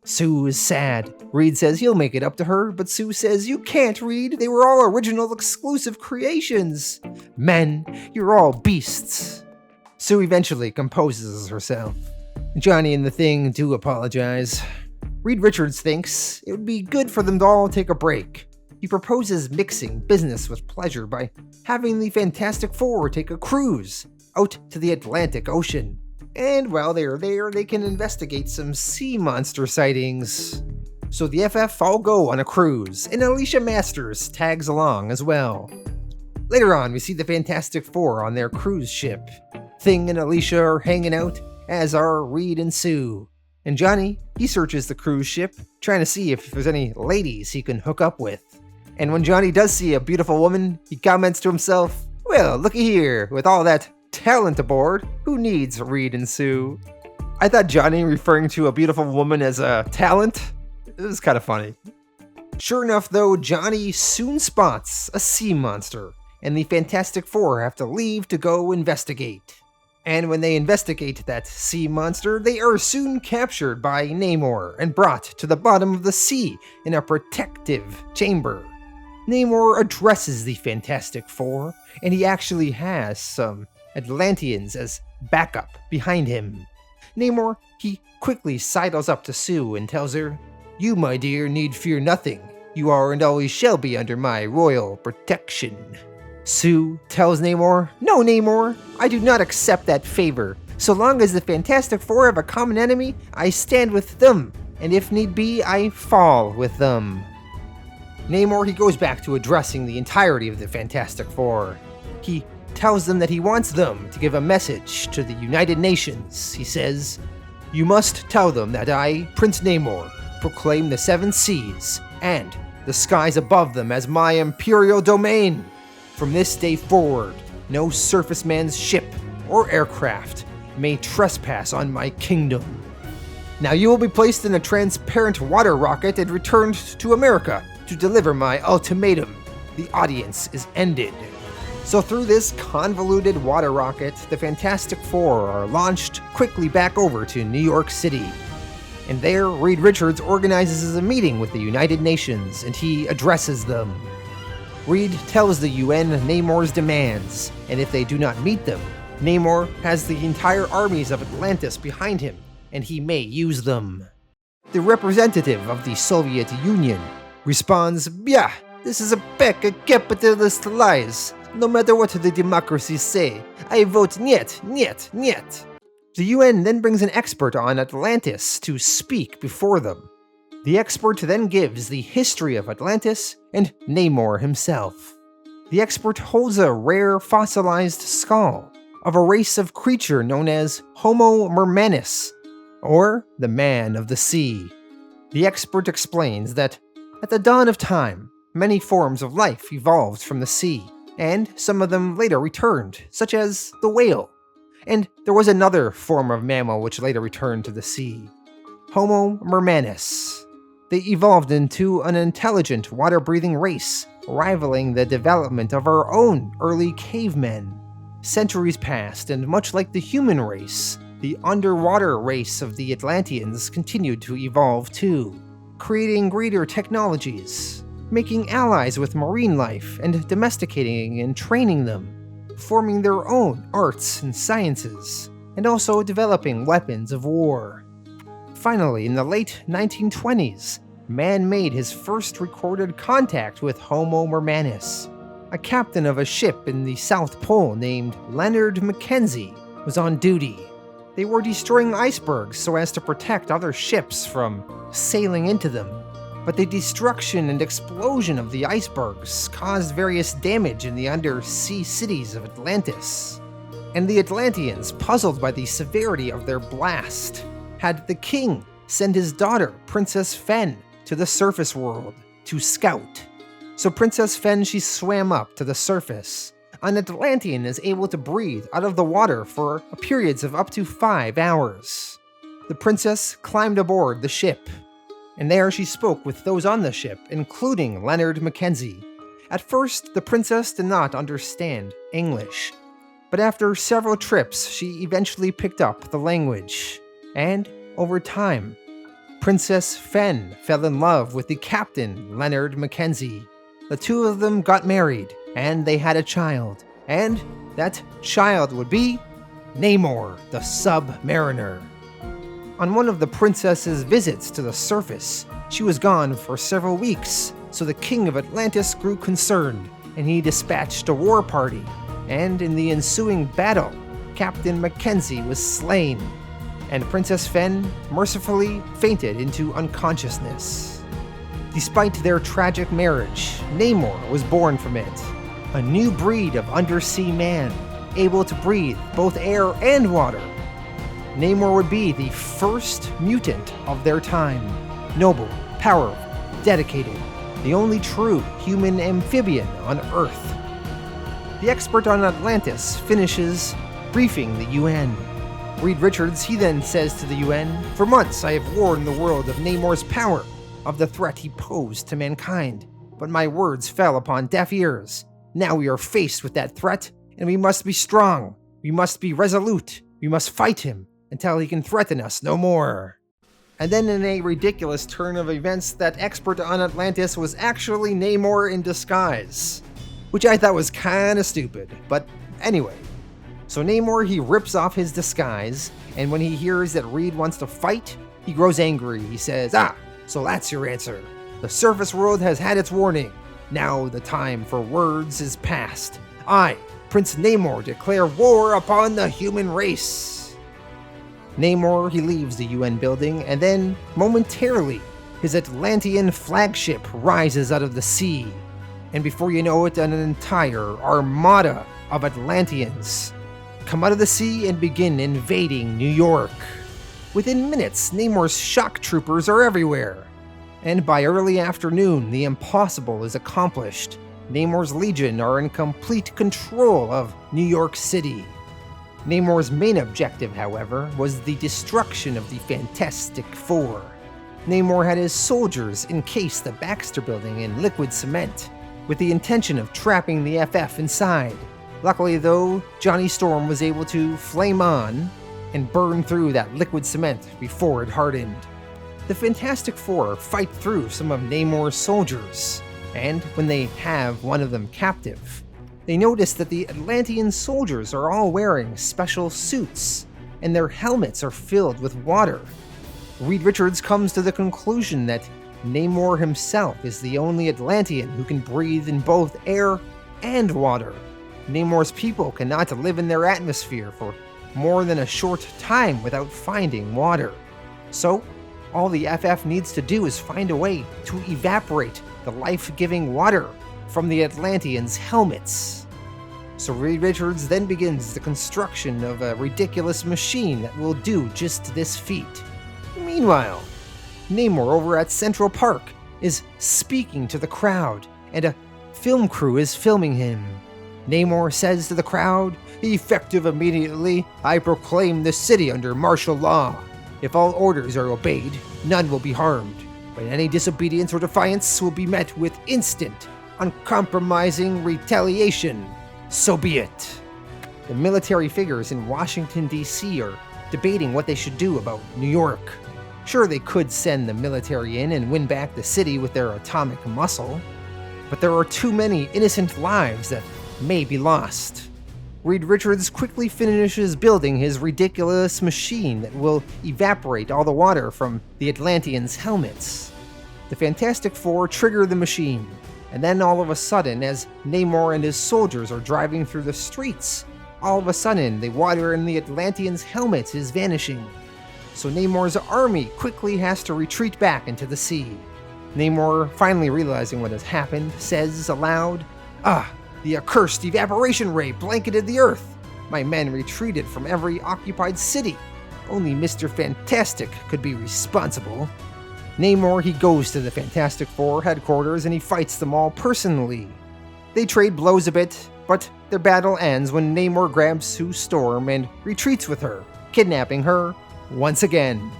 Sue is sad. Reed says he'll make it up to her, but Sue says, "You can't, Reed. They were all original exclusive creations. Men, you're all beasts." Sue eventually composes herself. Johnny and the Thing do apologize. Reed Richards thinks it would be good for them to all take a break. He proposes mixing business with pleasure by having the Fantastic Four take a cruise out to the Atlantic Ocean. And while they're there, they can investigate some sea monster sightings. So the FF all go on a cruise, and Alicia Masters tags along as well. Later on, we see the Fantastic Four on their cruise ship. Thing and Alicia are hanging out, as are Reed and Sue. And Johnny, he searches the cruise ship, trying to see if there's any ladies he can hook up with. And when Johnny does see a beautiful woman, he comments to himself, "Well, looky here, with all that talent aboard, who needs Reed and Sue?" I thought Johnny referring to a beautiful woman as a talent. It was kind of funny. Sure enough though, Johnny soon spots a sea monster, and the Fantastic Four have to leave to go investigate. And when they investigate that sea monster, they are soon captured by Namor and brought to the bottom of the sea in a protective chamber. Namor addresses the Fantastic Four, and he actually has some Atlanteans as backup behind him. Namor, he quickly sidles up to Sue and tells her, "You, my dear, need fear nothing. You are and always shall be under my royal protection." Sue tells Namor, "No, Namor, I do not accept that favor. So long as the Fantastic Four have a common enemy, I stand with them, and if need be, I fall with them." Namor, he goes back to addressing the entirety of the Fantastic Four. He tells them that he wants them to give a message to the United Nations. He says, "You must tell them that I, Prince Namor, proclaim the seven seas and the skies above them as my imperial domain. From this day forward, no surface man's ship or aircraft may trespass on my kingdom. Now you will be placed in a transparent water rocket and returned to America to deliver my ultimatum. The audience is ended." So through this convoluted water rocket, the Fantastic Four are launched quickly back over to New York City. And there, Reed Richards organizes a meeting with the United Nations, and he addresses them. Reed tells the UN Namor's demands, and if they do not meet them, Namor has the entire armies of Atlantis behind him, and he may use them. The representative of the Soviet Union responds, "Yeah, this is a pack of capitalist lies. No matter what the democracies say, I vote niet, niet, niet." The UN then brings an expert on Atlantis to speak before them. The expert then gives the history of Atlantis and Namor himself. The expert holds a rare fossilized skull, of a race of creature known as Homo mermanus, or the man of the sea. The expert explains that at the dawn of time, many forms of life evolved from the sea, and some of them later returned, such as the whale. And there was another form of mammal which later returned to the sea, Homo mermanus. They evolved into an intelligent, water-breathing race, rivaling the development of our own early cavemen. Centuries passed, and much like the human race, the underwater race of the Atlanteans continued to evolve too, creating greater technologies, making allies with marine life, and domesticating and training them, forming their own arts and sciences, and also developing weapons of war. Finally, in the late 1920s, man made his first recorded contact with Homo mermanus. A captain of a ship in the South Pole named Leonard Mackenzie was on duty. They were destroying icebergs so as to protect other ships from sailing into them, but the destruction and explosion of the icebergs caused various damage in the undersea cities of Atlantis. And the Atlanteans, puzzled by the severity of their blast, had the king send his daughter, Princess Fen, to the surface world to scout. So Princess Fen, she swam up to the surface. An Atlantean is able to breathe out of the water for periods of up to 5 hours. The princess climbed aboard the ship, and there she spoke with those on the ship, including Leonard Mackenzie. At first, the princess did not understand English, but after several trips, she eventually picked up the language. And over time, Princess Fen fell in love with the captain, Leonard Mackenzie. The two of them got married, and they had a child, and that child would be Namor, the Submariner. On one of the princess's visits to the surface, she was gone for several weeks, so the king of Atlantis grew concerned, and he dispatched a war party, and in the ensuing battle, Captain Mackenzie was slain, and Princess Fen mercifully fainted into unconsciousness. Despite their tragic marriage, Namor was born from it, a new breed of undersea man, able to breathe both air and water. Namor would be the first mutant of their time, noble, powerful, dedicated, the only true human amphibian on Earth. The expert on Atlantis finishes briefing the UN. Reed Richards, he then says to the UN, "For months I have warned the world of Namor's power, of the threat he posed to mankind, but my words fell upon deaf ears. Now we are faced with that threat, and we must be strong. We must be resolute. We must fight him until he can threaten us no more." And then in a ridiculous turn of events, that expert on Atlantis was actually Namor in disguise, which I thought was kinda stupid, but anyway. So Namor, he rips off his disguise, and when he hears that Reed wants to fight, he grows angry. He says, so that's your answer. The surface world has had its warning. Now the time for words is past. I, Prince Namor, declare war upon the human race." Namor, he leaves the UN building, and then, momentarily, his Atlantean flagship rises out of the sea. And before you know it, an entire armada of Atlanteans come out of the sea and begin invading New York. Within minutes, Namor's shock troopers are everywhere. And by early afternoon, the impossible is accomplished. Namor's legion are in complete control of New York City. Namor's main objective, however, was the destruction of the Fantastic Four. Namor had his soldiers encase the Baxter Building in liquid cement, with the intention of trapping the FF inside. Luckily though, Johnny Storm was able to flame on and burn through that liquid cement before it hardened. The Fantastic Four fight through some of Namor's soldiers, and when they have one of them captive, they notice that the Atlantean soldiers are all wearing special suits, and their helmets are filled with water. Reed Richards comes to the conclusion that Namor himself is the only Atlantean who can breathe in both air and water. Namor's people cannot live in their atmosphere for more than a short time without finding water. So, all the FF needs to do is find a way to evaporate the life-giving water from the Atlanteans' helmets. So Reed Richards then begins the construction of a ridiculous machine that will do just this feat. Meanwhile, Namor over at Central Park is speaking to the crowd, and a film crew is filming him. Namor says to the crowd, "Effective immediately, I proclaim the city under martial law. If all orders are obeyed, none will be harmed, but any disobedience or defiance will be met with instant, uncompromising retaliation. So be it." The military figures in Washington, D.C. are debating what they should do about New York. Sure, they could send the military in and win back the city with their atomic muscle, but there are too many innocent lives that may be lost. Reed Richards quickly finishes building his ridiculous machine that will evaporate all the water from the Atlanteans' helmets. The Fantastic Four trigger the machine, and then all of a sudden, as Namor and his soldiers are driving through the streets, all of a sudden the water in the Atlanteans' helmets is vanishing. So Namor's army quickly has to retreat back into the sea. Namor, finally realizing what has happened, says aloud, "The accursed evaporation ray blanketed the earth. My men retreated from every occupied city. Only Mr. Fantastic could be responsible." Namor, he goes to the Fantastic Four headquarters and he fights them all personally. They trade blows a bit, but their battle ends when Namor grabs Sue Storm and retreats with her, kidnapping her once again.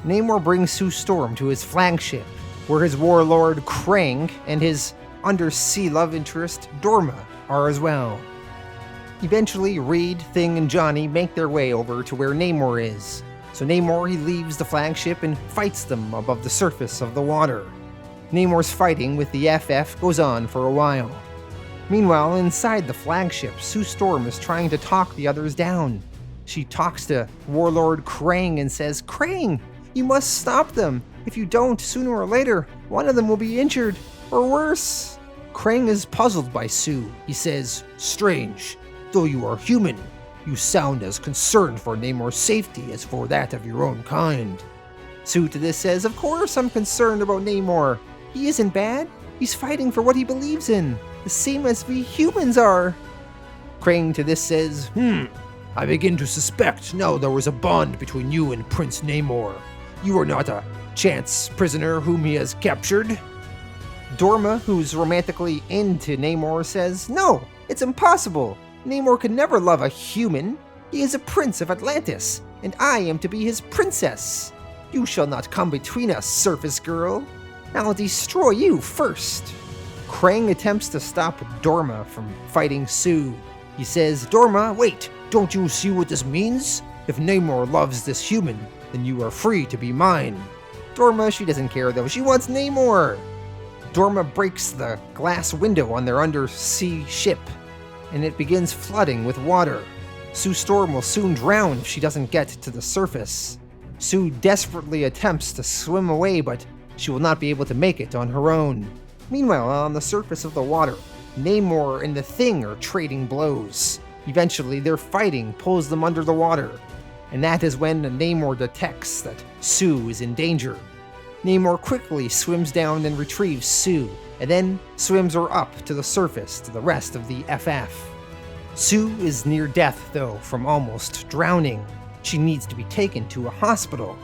Namor brings Sue Storm to his flagship, where his warlord Krang and his undersea love interest Dorma are as well. Eventually, Reed, Thing, and Johnny make their way over to where Namor is. So Namor, he leaves the flagship and fights them above the surface of the water. Namor's fighting with the FF goes on for a while. Meanwhile, inside the flagship, Sue Storm is trying to talk the others down. She talks to Warlord Krang and says, "Krang, you must stop them. If you don't, sooner or later, one of them will be injured, or worse." Krang is puzzled by Sue. He says, "Strange, though you are human, you sound as concerned for Namor's safety as for that of your own kind." Sue to this says, "Of course I'm concerned about Namor. He isn't bad. He's fighting for what he believes in, the same as we humans are." Krang to this says, "I begin to suspect now there was a bond between you and Prince Namor. You are not a chance prisoner whom he has captured." Dorma, who's romantically into Namor, says, "No, it's impossible. Namor could never love a human. He is a prince of Atlantis, and I am to be his princess. You shall not come between us, surface girl. I'll destroy you first." Krang attempts to stop Dorma from fighting Sue. He says, "Dorma, wait, don't you see what this means? If Namor loves this human, then you are free to be mine." Dorma, she doesn't care though, she wants Namor. Dorma breaks the glass window on their undersea ship, and it begins flooding with water. Sue Storm will soon drown if she doesn't get to the surface. Sue desperately attempts to swim away, but she will not be able to make it on her own. Meanwhile, on the surface of the water, Namor and the Thing are trading blows. Eventually, their fighting pulls them under the water, and that is when Namor detects that Sue is in danger. Namor quickly swims down and retrieves Sue, and then swims her up to the surface to the rest of the FF. Sue is near death, though, from almost drowning. She needs to be taken to a hospital,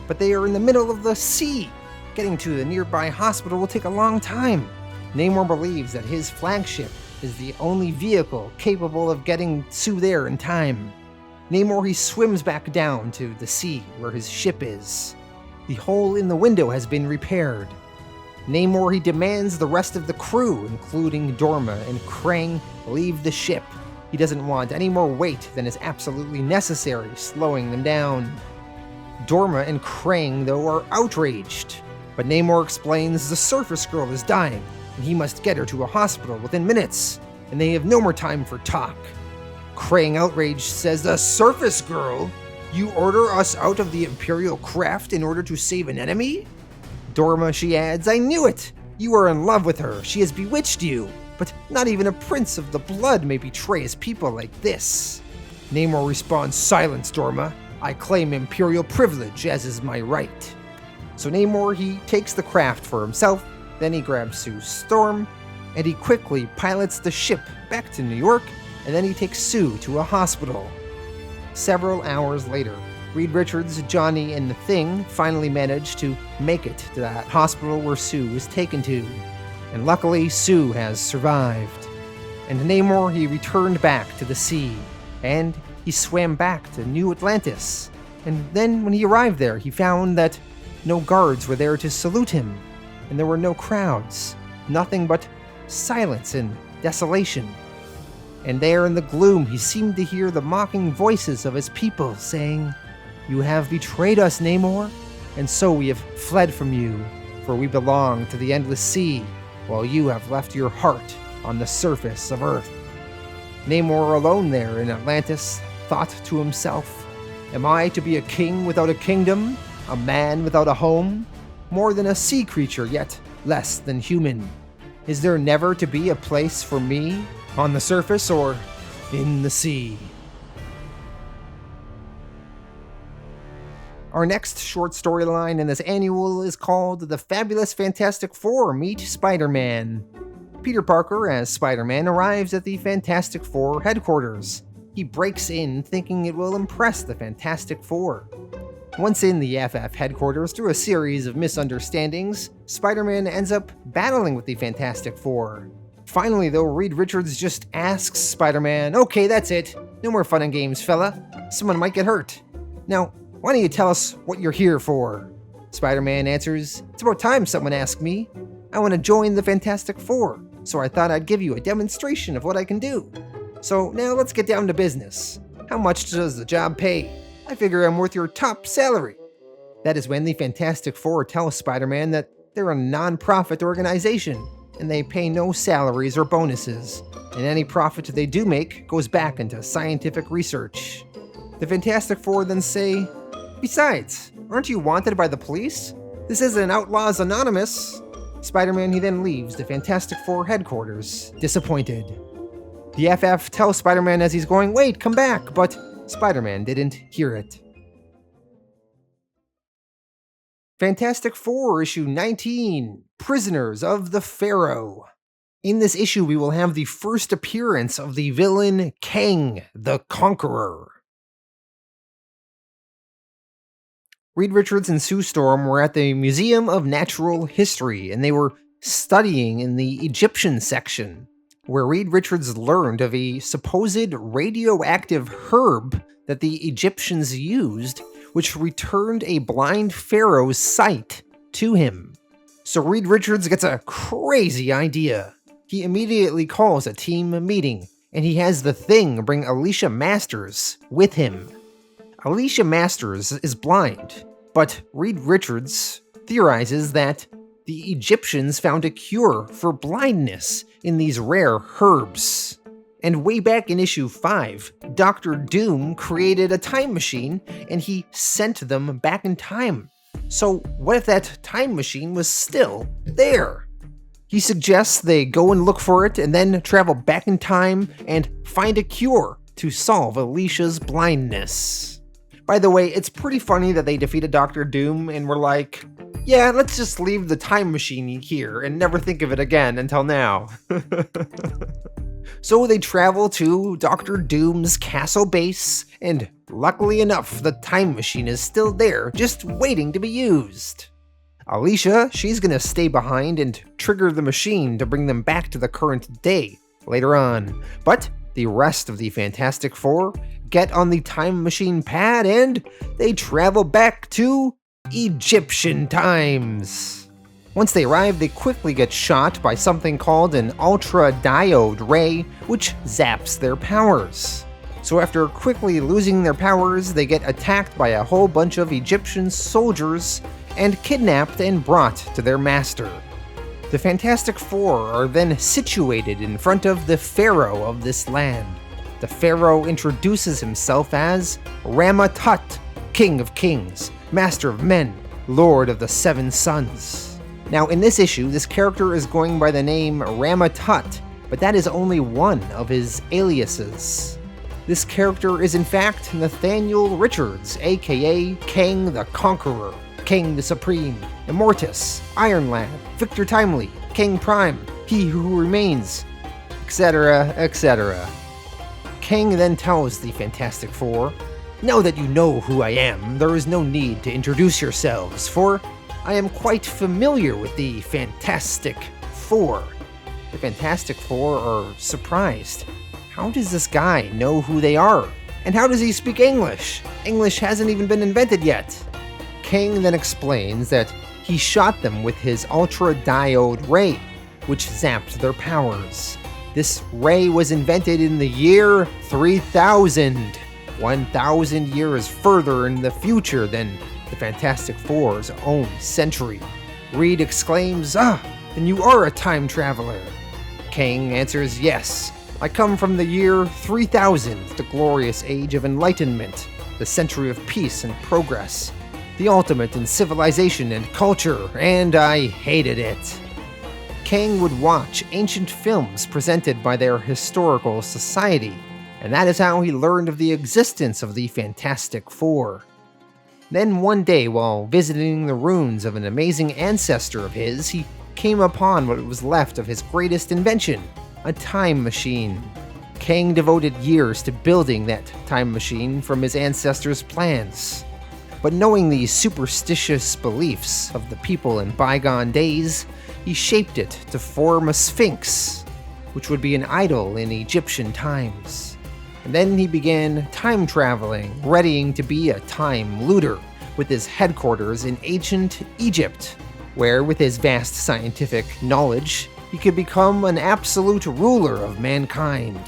but they are in the middle of the sea. Getting to the nearby hospital will take a long time. Namor believes that his flagship is the only vehicle capable of getting Sue there in time. Namor, he swims back down to the sea where his ship is. The hole in the window has been repaired. Namor, he demands the rest of the crew, including Dorma and Krang, leave the ship. He doesn't want any more weight than is absolutely necessary, slowing them down. Dorma and Krang, though, are outraged, but Namor explains the Surface Girl is dying, and he must get her to a hospital within minutes, and they have no more time for talk. Krang, outraged, says, "The Surface Girl? You order us out of the Imperial craft in order to save an enemy?" Dorma, she adds, "I knew it! You are in love with her, she has bewitched you, but not even a prince of the blood may betray his people like this." Namor responds, "Silence, Dorma. I claim Imperial privilege, as is my right." So Namor, he takes the craft for himself, then he grabs Sue Storm, and he quickly pilots the ship back to New York and then he takes Sue to a hospital. Several hours later, Reed Richards, Johnny, and the Thing finally manage to make it to that hospital where Sue was taken to. And luckily, Sue has survived. And Namor, he returned back to the sea, and he swam back to New Atlantis. And then when he arrived there, he found that no guards were there to salute him, and there were no crowds, nothing but silence and desolation. And there in the gloom, he seemed to hear the mocking voices of his people saying, "You have betrayed us, Namor, and so we have fled from you, for we belong to the endless sea, while you have left your heart on the surface of Earth." Namor, alone there in Atlantis, thought to himself, "Am I to be a king without a kingdom, a man without a home, more than a sea creature yet less than human? Is there never to be a place for me, on the surface or in the sea?" Our next short storyline in this annual is called The Fabulous Fantastic Four Meet Spider-Man. Peter Parker, as Spider-Man, arrives at the Fantastic Four headquarters. He breaks in thinking it will impress the Fantastic Four. Once in the FF headquarters, through a series of misunderstandings, Spider-Man ends up battling with the Fantastic Four. Finally, though, Reed Richards just asks Spider-Man, "Okay, that's it. No more fun and games, fella. Someone might get hurt. Now, why don't you tell us what you're here for?" Spider-Man answers, "It's about time someone asked me. I want to join the Fantastic Four, so I thought I'd give you a demonstration of what I can do. So now let's get down to business. How much does the job pay? I figure I'm worth your top salary." That is when the Fantastic Four tell Spider-Man that they're a non-profit organization, and they pay no salaries or bonuses, and any profit they do make goes back into scientific research. The Fantastic Four then say, "Besides, aren't you wanted by the police? This isn't Outlaws Anonymous." Spider-Man, he then leaves the Fantastic Four headquarters, disappointed. The FF tells Spider-Man as he's going, "Wait, come back," but Spider-Man didn't hear it. Fantastic Four issue 19, Prisoners of the Pharaoh. In this issue, we will have the first appearance of the villain Kang the Conqueror. Reed Richards and Sue Storm were at the Museum of Natural History, and they were studying in the Egyptian section, where Reed Richards learned of a supposed radioactive herb that the Egyptians used, which returned a blind pharaoh's sight to him. So Reed Richards gets a crazy idea. He immediately calls a team meeting, and he has the Thing bring Alicia Masters with him. Alicia Masters is blind, but Reed Richards theorizes that the Egyptians found a cure for blindness in these rare herbs. And way back in issue 5, Dr. Doom created a time machine and he sent them back in time. So what if that time machine was still there? He suggests they go and look for it and then travel back in time and find a cure to solve Alicia's blindness. By the way, it's pretty funny that they defeated Dr. Doom and were like, "Yeah, let's just leave the time machine here and never think of it again until now." So they travel to Dr. Doom's castle base, and luckily enough, the time machine is still there, just waiting to be used. Alicia, she's gonna stay behind and trigger the machine to bring them back to the current day later on. But the rest of the Fantastic Four get on the time machine pad and they travel back to Egyptian times. Once they arrive, they quickly get shot by something called an ultra-diode ray, which zaps their powers. So after quickly losing their powers, they get attacked by a whole bunch of Egyptian soldiers and kidnapped and brought to their master. The Fantastic Four are then situated in front of the pharaoh of this land. The pharaoh introduces himself as Rama-Tut, King of Kings, Master of Men, Lord of the Seven Suns. Now in this issue, this character is going by the name Rama-Tut, but that is only one of his aliases. This character is in fact Nathaniel Richards, A.K.A. Kang the Conqueror, Kang the Supreme, Immortus, Iron Lad, Victor Timely, King Prime, He Who Remains, etc., etc. Kang then tells the Fantastic Four, "Now that you know who I am, there is no need to introduce yourselves, for I am quite familiar with the Fantastic Four." The Fantastic Four are surprised. How does this guy know who they are? And how does he speak English? English hasn't even been invented yet. Kang then explains that he shot them with his ultra-diode ray, which zapped their powers. This ray was invented in the year 3000, 1,000 years further in the future than the Fantastic Four's own century. Reed exclaims, then you are a time traveler." Kang answers, "Yes, I come from the year 3000, the glorious age of enlightenment, the century of peace and progress, the ultimate in civilization and culture, and I hated it." Kang would watch ancient films presented by their historical society, and that is how he learned of the existence of the Fantastic Four. Then one day, while visiting the ruins of an amazing ancestor of his, he came upon what was left of his greatest invention, a time machine. Kang devoted years to building that time machine from his ancestors' plans. But knowing the superstitious beliefs of the people in bygone days, he shaped it to form a sphinx, which would be an idol in Egyptian times. And then he began time traveling, readying to be a time looter, with his headquarters in ancient Egypt, where with his vast scientific knowledge, he could become an absolute ruler of mankind.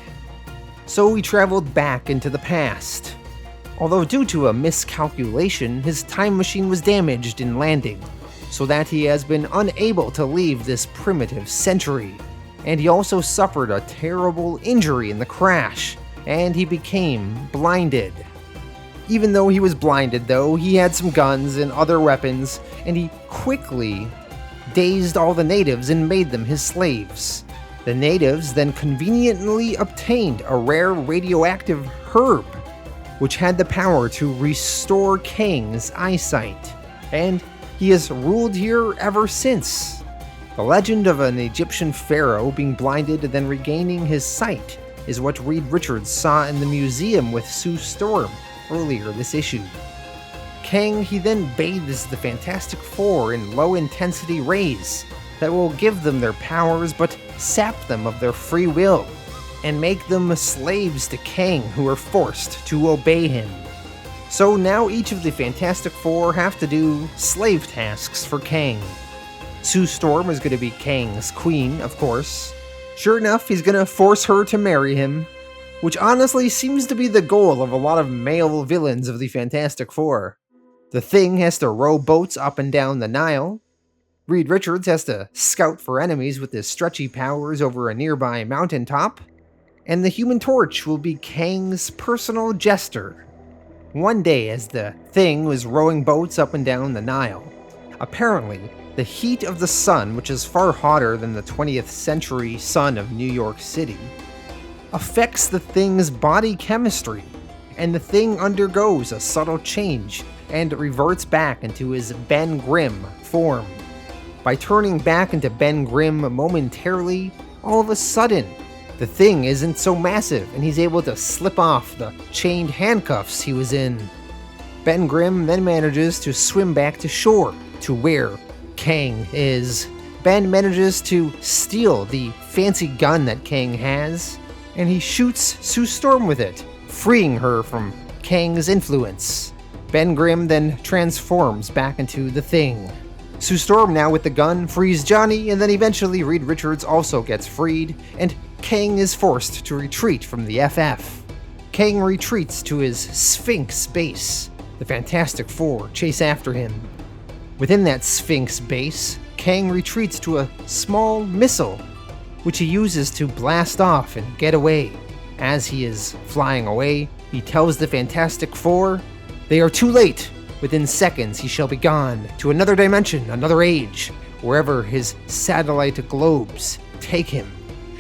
So he traveled back into the past. Although due to a miscalculation, his time machine was damaged in landing, so that he has been unable to leave this primitive century. And he also suffered a terrible injury in the crash, and he became blinded. Even though he was blinded though, he had some guns and other weapons, and he quickly dazed all the natives and made them his slaves. The natives then conveniently obtained a rare radioactive herb, which had the power to restore Kang's eyesight, and he has ruled here ever since. The legend of an Egyptian pharaoh being blinded and then regaining his sight is what Reed Richards saw in the museum with Sue Storm earlier this issue. Kang, he then bathes the Fantastic Four in low-intensity rays that will give them their powers but sap them of their free will, and make them slaves to Kang who are forced to obey him. So now each of the Fantastic Four have to do slave tasks for Kang. Sue Storm is going to be Kang's queen, of course. Sure enough, he's going to force her to marry him, which honestly seems to be the goal of a lot of male villains of the Fantastic Four. The Thing has to row boats up and down the Nile. Reed Richards has to scout for enemies with his stretchy powers over a nearby mountaintop. And the Human Torch will be Kang's personal jester. One day, as the Thing was rowing boats up and down the Nile, apparently, the heat of the sun, which is far hotter than the 20th century sun of New York City, affects the Thing's body chemistry, and the Thing undergoes a subtle change and reverts back into his Ben Grimm form. By turning back into Ben Grimm momentarily, all of a sudden, the Thing isn't so massive and he's able to slip off the chained handcuffs he was in. Ben Grimm then manages to swim back to shore to where Kang is. Ben manages to steal the fancy gun that Kang has, and he shoots Sue Storm with it, freeing her from Kang's influence. Ben Grimm then transforms back into the Thing. Sue Storm, now with the gun, frees Johnny, and then eventually Reed Richards also gets freed, and Kang is forced to retreat from the FF. Kang retreats to his Sphinx base. The Fantastic Four chase after him. Within that Sphinx base, Kang retreats to a small missile, which he uses to blast off and get away. As he is flying away, he tells the Fantastic Four, "They are too late. Within seconds he shall be gone to another dimension, another age, wherever his satellite globes take him.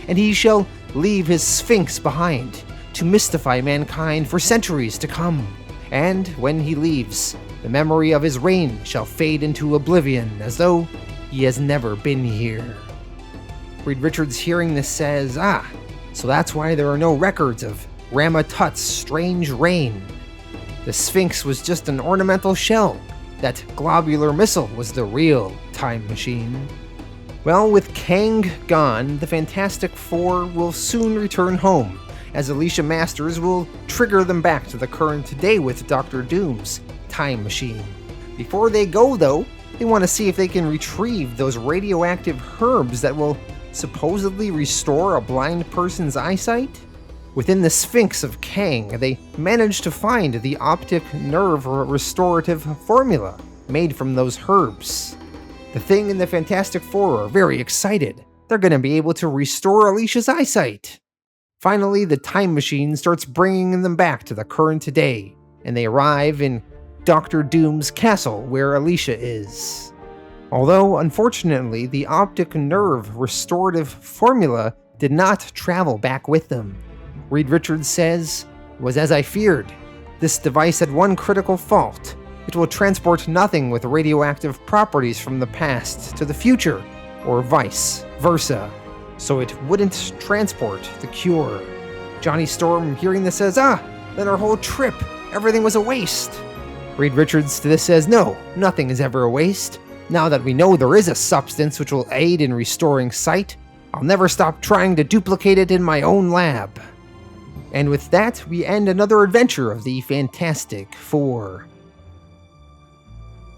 And he shall leave his Sphinx behind to mystify mankind for centuries to come. And when he leaves, the memory of his reign shall fade into oblivion as though he has never been here." Reed Richards, hearing this, says, so that's why there are no records of Rama-Tut's strange reign. The Sphinx was just an ornamental shell. That globular missile was the real time machine. Well, with Kang gone, the Fantastic Four will soon return home, as Alicia Masters will trigger them back to the current day with Dr. Doom's time machine. Before they go, though, they want to see if they can retrieve those radioactive herbs that will supposedly restore a blind person's eyesight. Within the Sphinx of Kang, they managed to find the optic nerve restorative formula made from those herbs. The Thing and the Fantastic Four are very excited. They're going to be able to restore Alicia's eyesight. Finally, the time machine starts bringing them back to the current day, and they arrive in Dr. Doom's castle where Alicia is. Although, unfortunately, the optic nerve restorative formula did not travel back with them. Reed Richards says, "It was as I feared. This device had one critical fault. It will transport nothing with radioactive properties from the past to the future, or vice versa. So it wouldn't transport the cure." Johnny Storm, hearing this, says, then our whole trip, everything was a waste. Reed Richards to this says, "No, nothing is ever a waste. Now that we know there is a substance which will aid in restoring sight, I'll never stop trying to duplicate it in my own lab." And with that, we end another adventure of the Fantastic Four.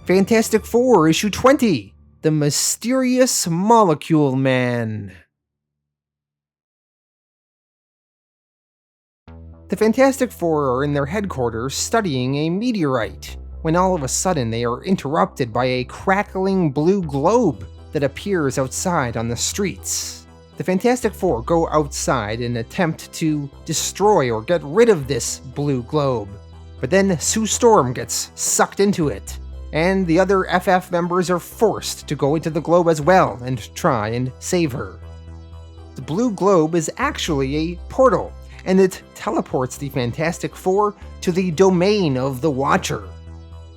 Fantastic Four, Issue 20, The Mysterious Molecule Man. The Fantastic Four are in their headquarters studying a meteorite, when all of a sudden they are interrupted by a crackling blue globe that appears outside on the streets. The Fantastic Four go outside and attempt to destroy or get rid of this blue globe, but then Sue Storm gets sucked into it, and the other FF members are forced to go into the globe as well and try and save her. The blue globe is actually a portal, and it teleports the Fantastic Four to the domain of the Watcher.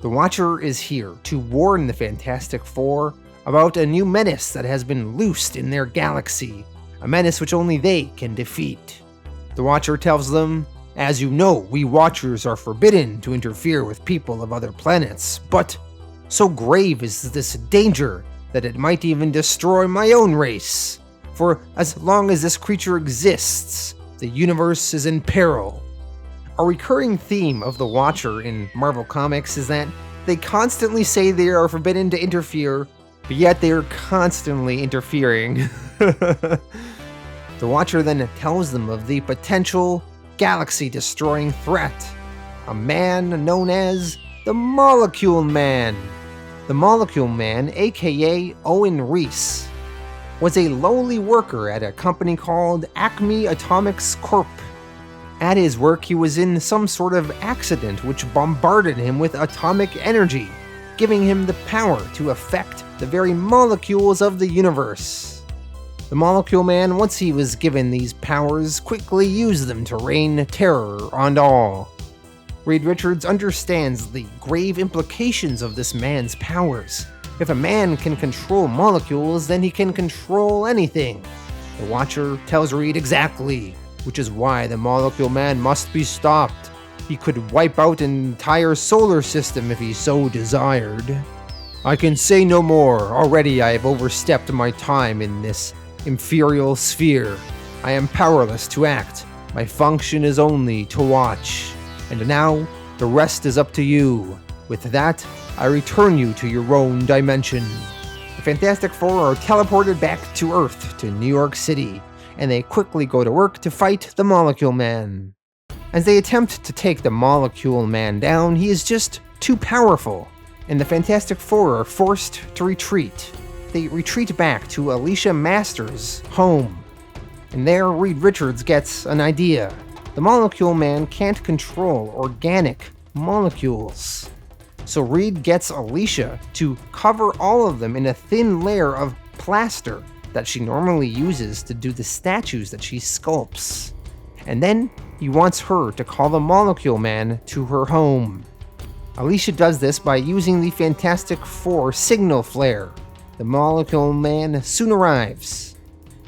The Watcher is here to warn the Fantastic Four about a new menace that has been loosed in their galaxy, a menace which only they can defeat. The Watcher tells them, "As you know, we Watchers are forbidden to interfere with people of other planets, but so grave is this danger that it might even destroy my own race. For as long as this creature exists, the universe is in peril." A recurring theme of the Watcher in Marvel Comics is that they constantly say they are forbidden to interfere, but yet they are constantly interfering. The Watcher then tells them of the potential galaxy-destroying threat, a man known as the Molecule Man. The Molecule Man, A.K.A. Owen Reese, was a lowly worker at a company called Acme Atomics Corp. At his work, he was in some sort of accident which bombarded him with atomic energy, giving him the power to affect the very molecules of the universe. The Molecule Man, once he was given these powers, quickly used them to rain terror on all. Reed Richards understands the grave implications of this man's powers. If a man can control molecules, then he can control anything. The Watcher tells Reed exactly, which is why the Molecule Man must be stopped. He could wipe out an entire solar system if he so desired. "I can say no more. Already I have overstepped my time in this imperial sphere. I am powerless to act. My function is only to watch. And now, the rest is up to you. With that, I return you to your own dimension." The Fantastic Four are teleported back to Earth, to New York City, and they quickly go to work to fight the Molecule Man. As they attempt to take the Molecule Man down, he is just too powerful, and the Fantastic Four are forced to retreat. They retreat back to Alicia Masters' home, and there Reed Richards gets an idea. The Molecule Man can't control organic molecules. So Reed gets Alicia to cover all of them in a thin layer of plaster that she normally uses to do the statues that she sculpts. And then he wants her to call the Molecule Man to her home. Alicia does this by using the Fantastic Four signal flare. The Molecule Man soon arrives.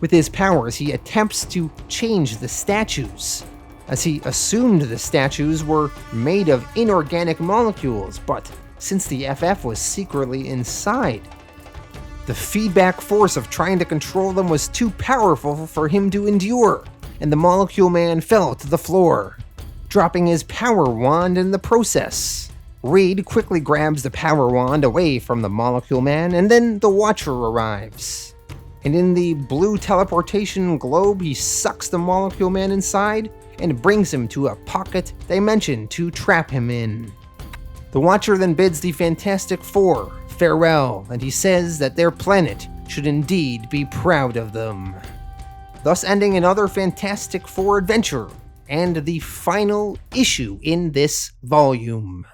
With his powers, he attempts to change the statues. as he assumed the statues were made of inorganic molecules, but since the FF was secretly inside, the feedback force of trying to control them was too powerful for him to endure, and the Molecule Man fell to the floor, dropping his power wand in the process. Reed quickly grabs the power wand away from the Molecule Man, and then the Watcher arrives. And in the blue teleportation globe, he sucks the Molecule Man inside and brings him to a pocket dimension to trap him in. The Watcher then bids the Fantastic Four farewell, and he says that their planet should indeed be proud of them. Thus ending another Fantastic Four adventure, and the final issue in this volume.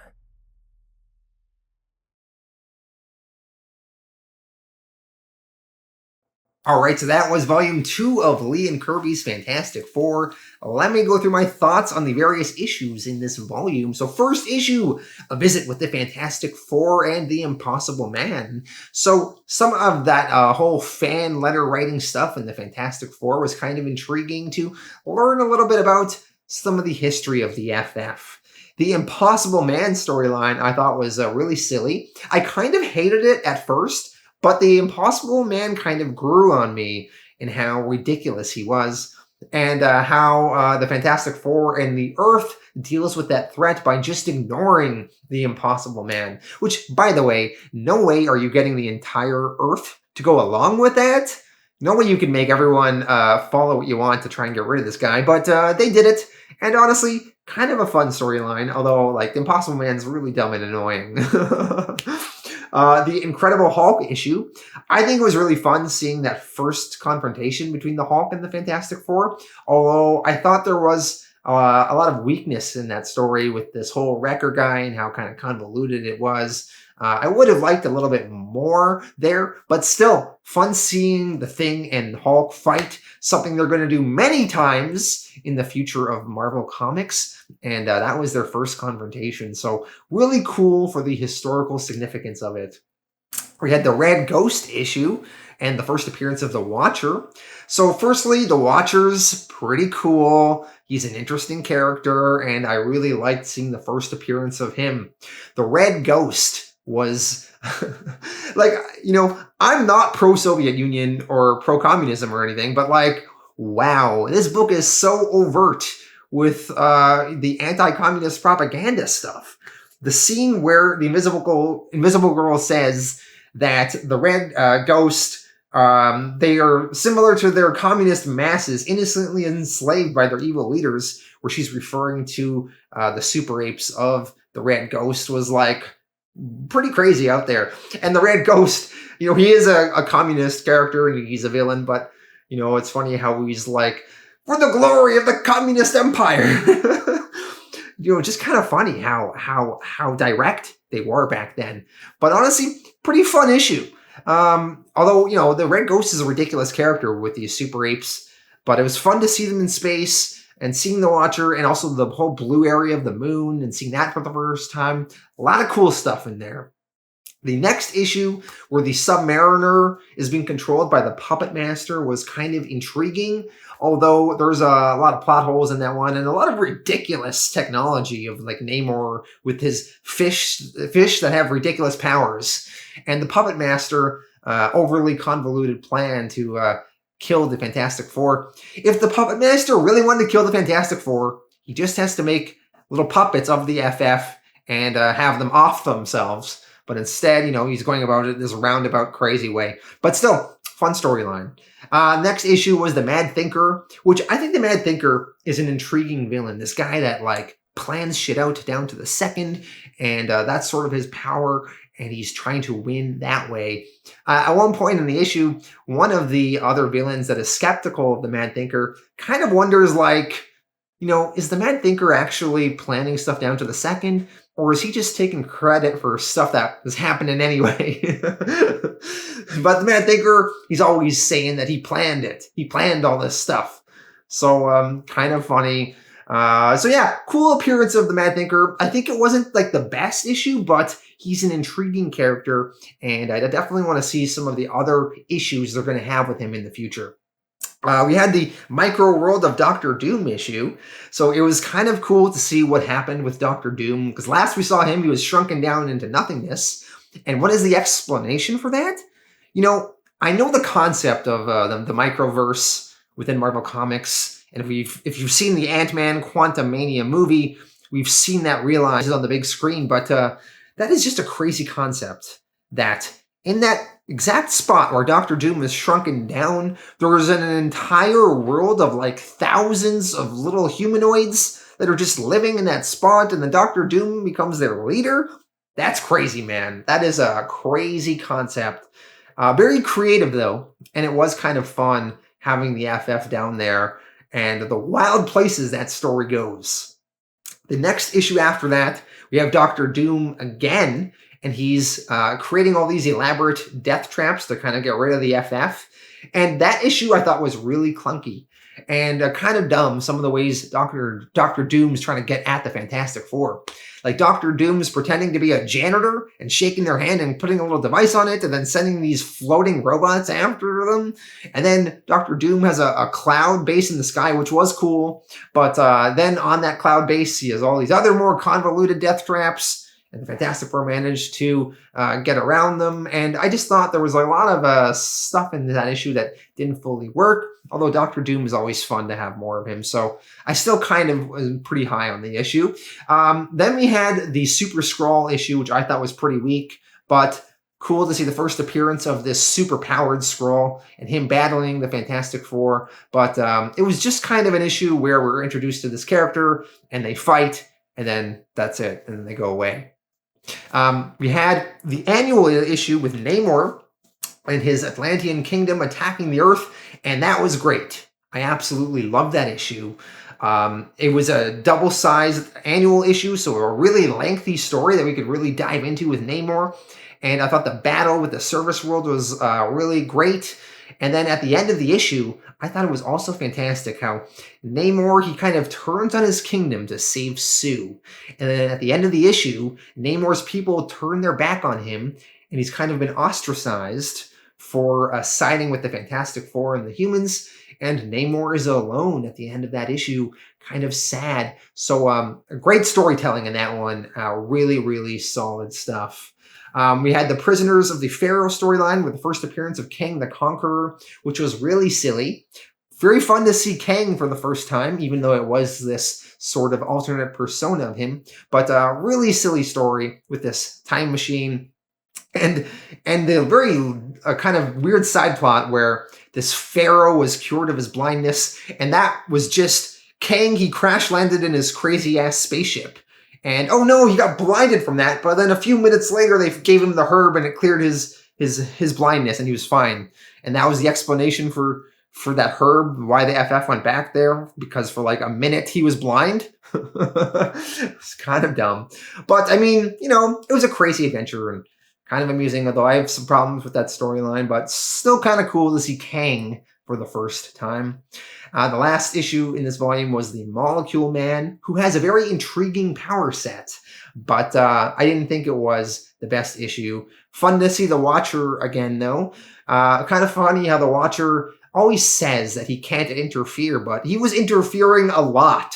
Alright, so that was volume 2 of Lee and Kirby's Fantastic Four. Let me go through my thoughts on the various issues in this volume. So first issue, a visit with the Fantastic Four and the Impossible Man. So some of that whole fan letter writing stuff in the Fantastic Four was kind of intriguing to learn a little bit about some of the history of the FF. The Impossible Man storyline I thought was really silly. I kind of hated it at first, but the Impossible Man kind of grew on me in how ridiculous he was, and how the Fantastic Four and the Earth deals with that threat by just ignoring the Impossible Man. Which, by the way, no way are you getting the entire Earth to go along with that. No way you can make everyone follow what you want to try and get rid of this guy, but they did it, and honestly, kind of a fun storyline, although, like, the Impossible Man's really dumb and annoying. The Incredible Hulk issue, I think it was really fun seeing that first confrontation between the Hulk and the Fantastic Four, although I thought there was a lot of weakness in that story with this whole Wrecker guy and how kind of convoluted it was. I would have liked a little bit more there, but still, fun seeing the Thing and Hulk fight, something they're going to do many times in the future of Marvel Comics, and that was their first confrontation, so really cool for the historical significance of it. We had the Red Ghost issue, and the first appearance of the Watcher. So firstly, the Watcher's pretty cool. He's an interesting character, and I really liked seeing the first appearance of him. The Red Ghost was like, you know, I'm not pro-Soviet Union or pro-communism or anything, but like, wow, this book is so overt with the anti-communist propaganda stuff. The scene where the Invisible Girl says that the Red Ghost, they are similar to their communist masses, innocently enslaved by their evil leaders, where she's referring to the Super Apes of the Red Ghost, was like, pretty crazy out there. And the Red Ghost, you know, he is a communist character and he's a villain, but, you know, it's funny how he's like, for the glory of the communist empire. You know, just kind of funny how direct they were back then. But honestly, pretty fun issue. Although, you know, the Red Ghost is a ridiculous character with these Super Apes, but it was fun to see them in space. And seeing the Watcher and also the whole blue area of the moon and seeing that for the first time. A lot of cool stuff in there. The next issue, where the Submariner is being controlled by the Puppet Master, was kind of intriguing, although there's a lot of plot holes in that one and a lot of ridiculous technology of like Namor with his fish that have ridiculous powers. And the Puppet Master, overly convoluted plan to kill the Fantastic Four. If the Puppet Master really wanted to kill the Fantastic Four, he just has to make little puppets of the FF and have them off themselves. But instead, you know, he's going about it this roundabout crazy way. But still, fun storyline. Next issue was the Mad Thinker, which I think the Mad Thinker is an intriguing villain. This guy that, like, plans shit out down to the second, and that's sort of his power, and he's trying to win that way. At one point in the issue, one of the other villains that is skeptical of the Mad Thinker kind of wonders, like, you know, is the Mad Thinker actually planning stuff down to the second, or is he just taking credit for stuff that is happening anyway? But the Mad Thinker, he's always saying that he planned it. He planned all this stuff. So, kind of funny. So yeah, cool appearance of the Mad Thinker. I think it wasn't like the best issue, but he's an intriguing character, and I definitely want to see some of the other issues they're going to have with him in the future. We had the Micro World of Doctor Doom issue, so it was kind of cool to see what happened with Doctor Doom, because last we saw him, he was shrunken down into nothingness. And what is the explanation for that? You know, I know the concept of the microverse within Marvel Comics, and if you've seen the Ant-Man Quantumania movie, we've seen that realized on the big screen, but that is just a crazy concept that in that exact spot where Doctor Doom is shrunken down, there was an entire world of like thousands of little humanoids that are just living in that spot, and then Doctor Doom becomes their leader. That's crazy, man. That is a crazy concept. Very creative, though, and it was kind of fun having the FF down there and the wild places that story goes. The next issue after that, we have Doctor Doom again, and he's creating all these elaborate death traps to kind of get rid of the FF. And that issue I thought was really clunky and kind of dumb, some of the ways Doctor Doom's trying to get at the Fantastic Four. Like Doctor Doom's pretending to be a janitor and shaking their hand and putting a little device on it and then sending these floating robots after them. And then Doctor Doom has a cloud base in the sky, which was cool. But then on that cloud base, he has all these other more convoluted death traps. And the Fantastic Four managed to get around them. And I just thought there was a lot of stuff in that issue that didn't fully work. Although Doctor Doom is always fun to have more of him. So I still kind of was pretty high on the issue. Then we had the Super Skrull issue, which I thought was pretty weak. But cool to see the first appearance of this super-powered Skrull and him battling the Fantastic Four. But it was just kind of an issue where we're introduced to this character and they fight. And then that's it. And then they go away. We had the annual issue with Namor and his Atlantean kingdom attacking the Earth, and that was great. I absolutely loved that issue. It was a double-sized annual issue, so a really lengthy story that we could really dive into with Namor. And I thought the battle with the Service World was really great. And then at the end of the issue, I thought it was also fantastic how Namor, he kind of turns on his kingdom to save Sue. And then at the end of the issue, Namor's people turn their back on him, and he's kind of been ostracized for siding with the Fantastic Four and the humans. And Namor is alone at the end of that issue, kind of sad. So great storytelling in that one. Really, really solid stuff. We had the Prisoners of the Pharaoh storyline with the first appearance of Kang the Conqueror, which was really silly. Very fun to see Kang for the first time, even though it was this sort of alternate persona of him. But really silly story with this time machine. And the very kind of weird side plot where this Pharaoh was cured of his blindness, and that was just Kang, he crash landed in his crazy-ass spaceship. And oh no, he got blinded from that, but then a few minutes later they gave him the herb and it cleared his blindness and he was fine. And that was the explanation for that herb, why the FF went back there, because for like a minute he was blind. It's kind of dumb. But I mean, you know, it was a crazy adventure and kind of amusing, although I have some problems with that storyline, but still kind of cool to see Kang for the first time. The last issue in this volume was the Molecule Man, who has a very intriguing power set, but I didn't think it was the best issue. Fun to see the Watcher again, though. Kind of funny how the Watcher always says that he can't interfere, but he was interfering a lot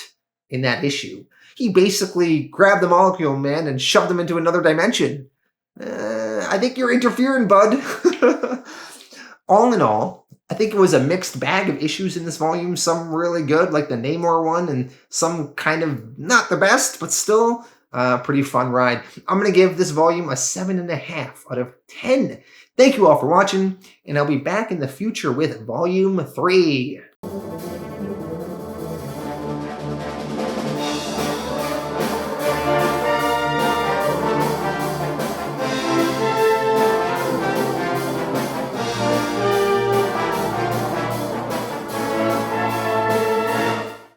in that issue. He basically grabbed the Molecule Man and shoved him into another dimension. I think you're interfering, bud. All in all, I think it was a mixed bag of issues in this volume. Some really good, like the Namor one, and some kind of not the best, but still a pretty fun ride. I'm going to give this volume a 7.5 out of 10. Thank you all for watching, and I'll be back in the future with Volume 3.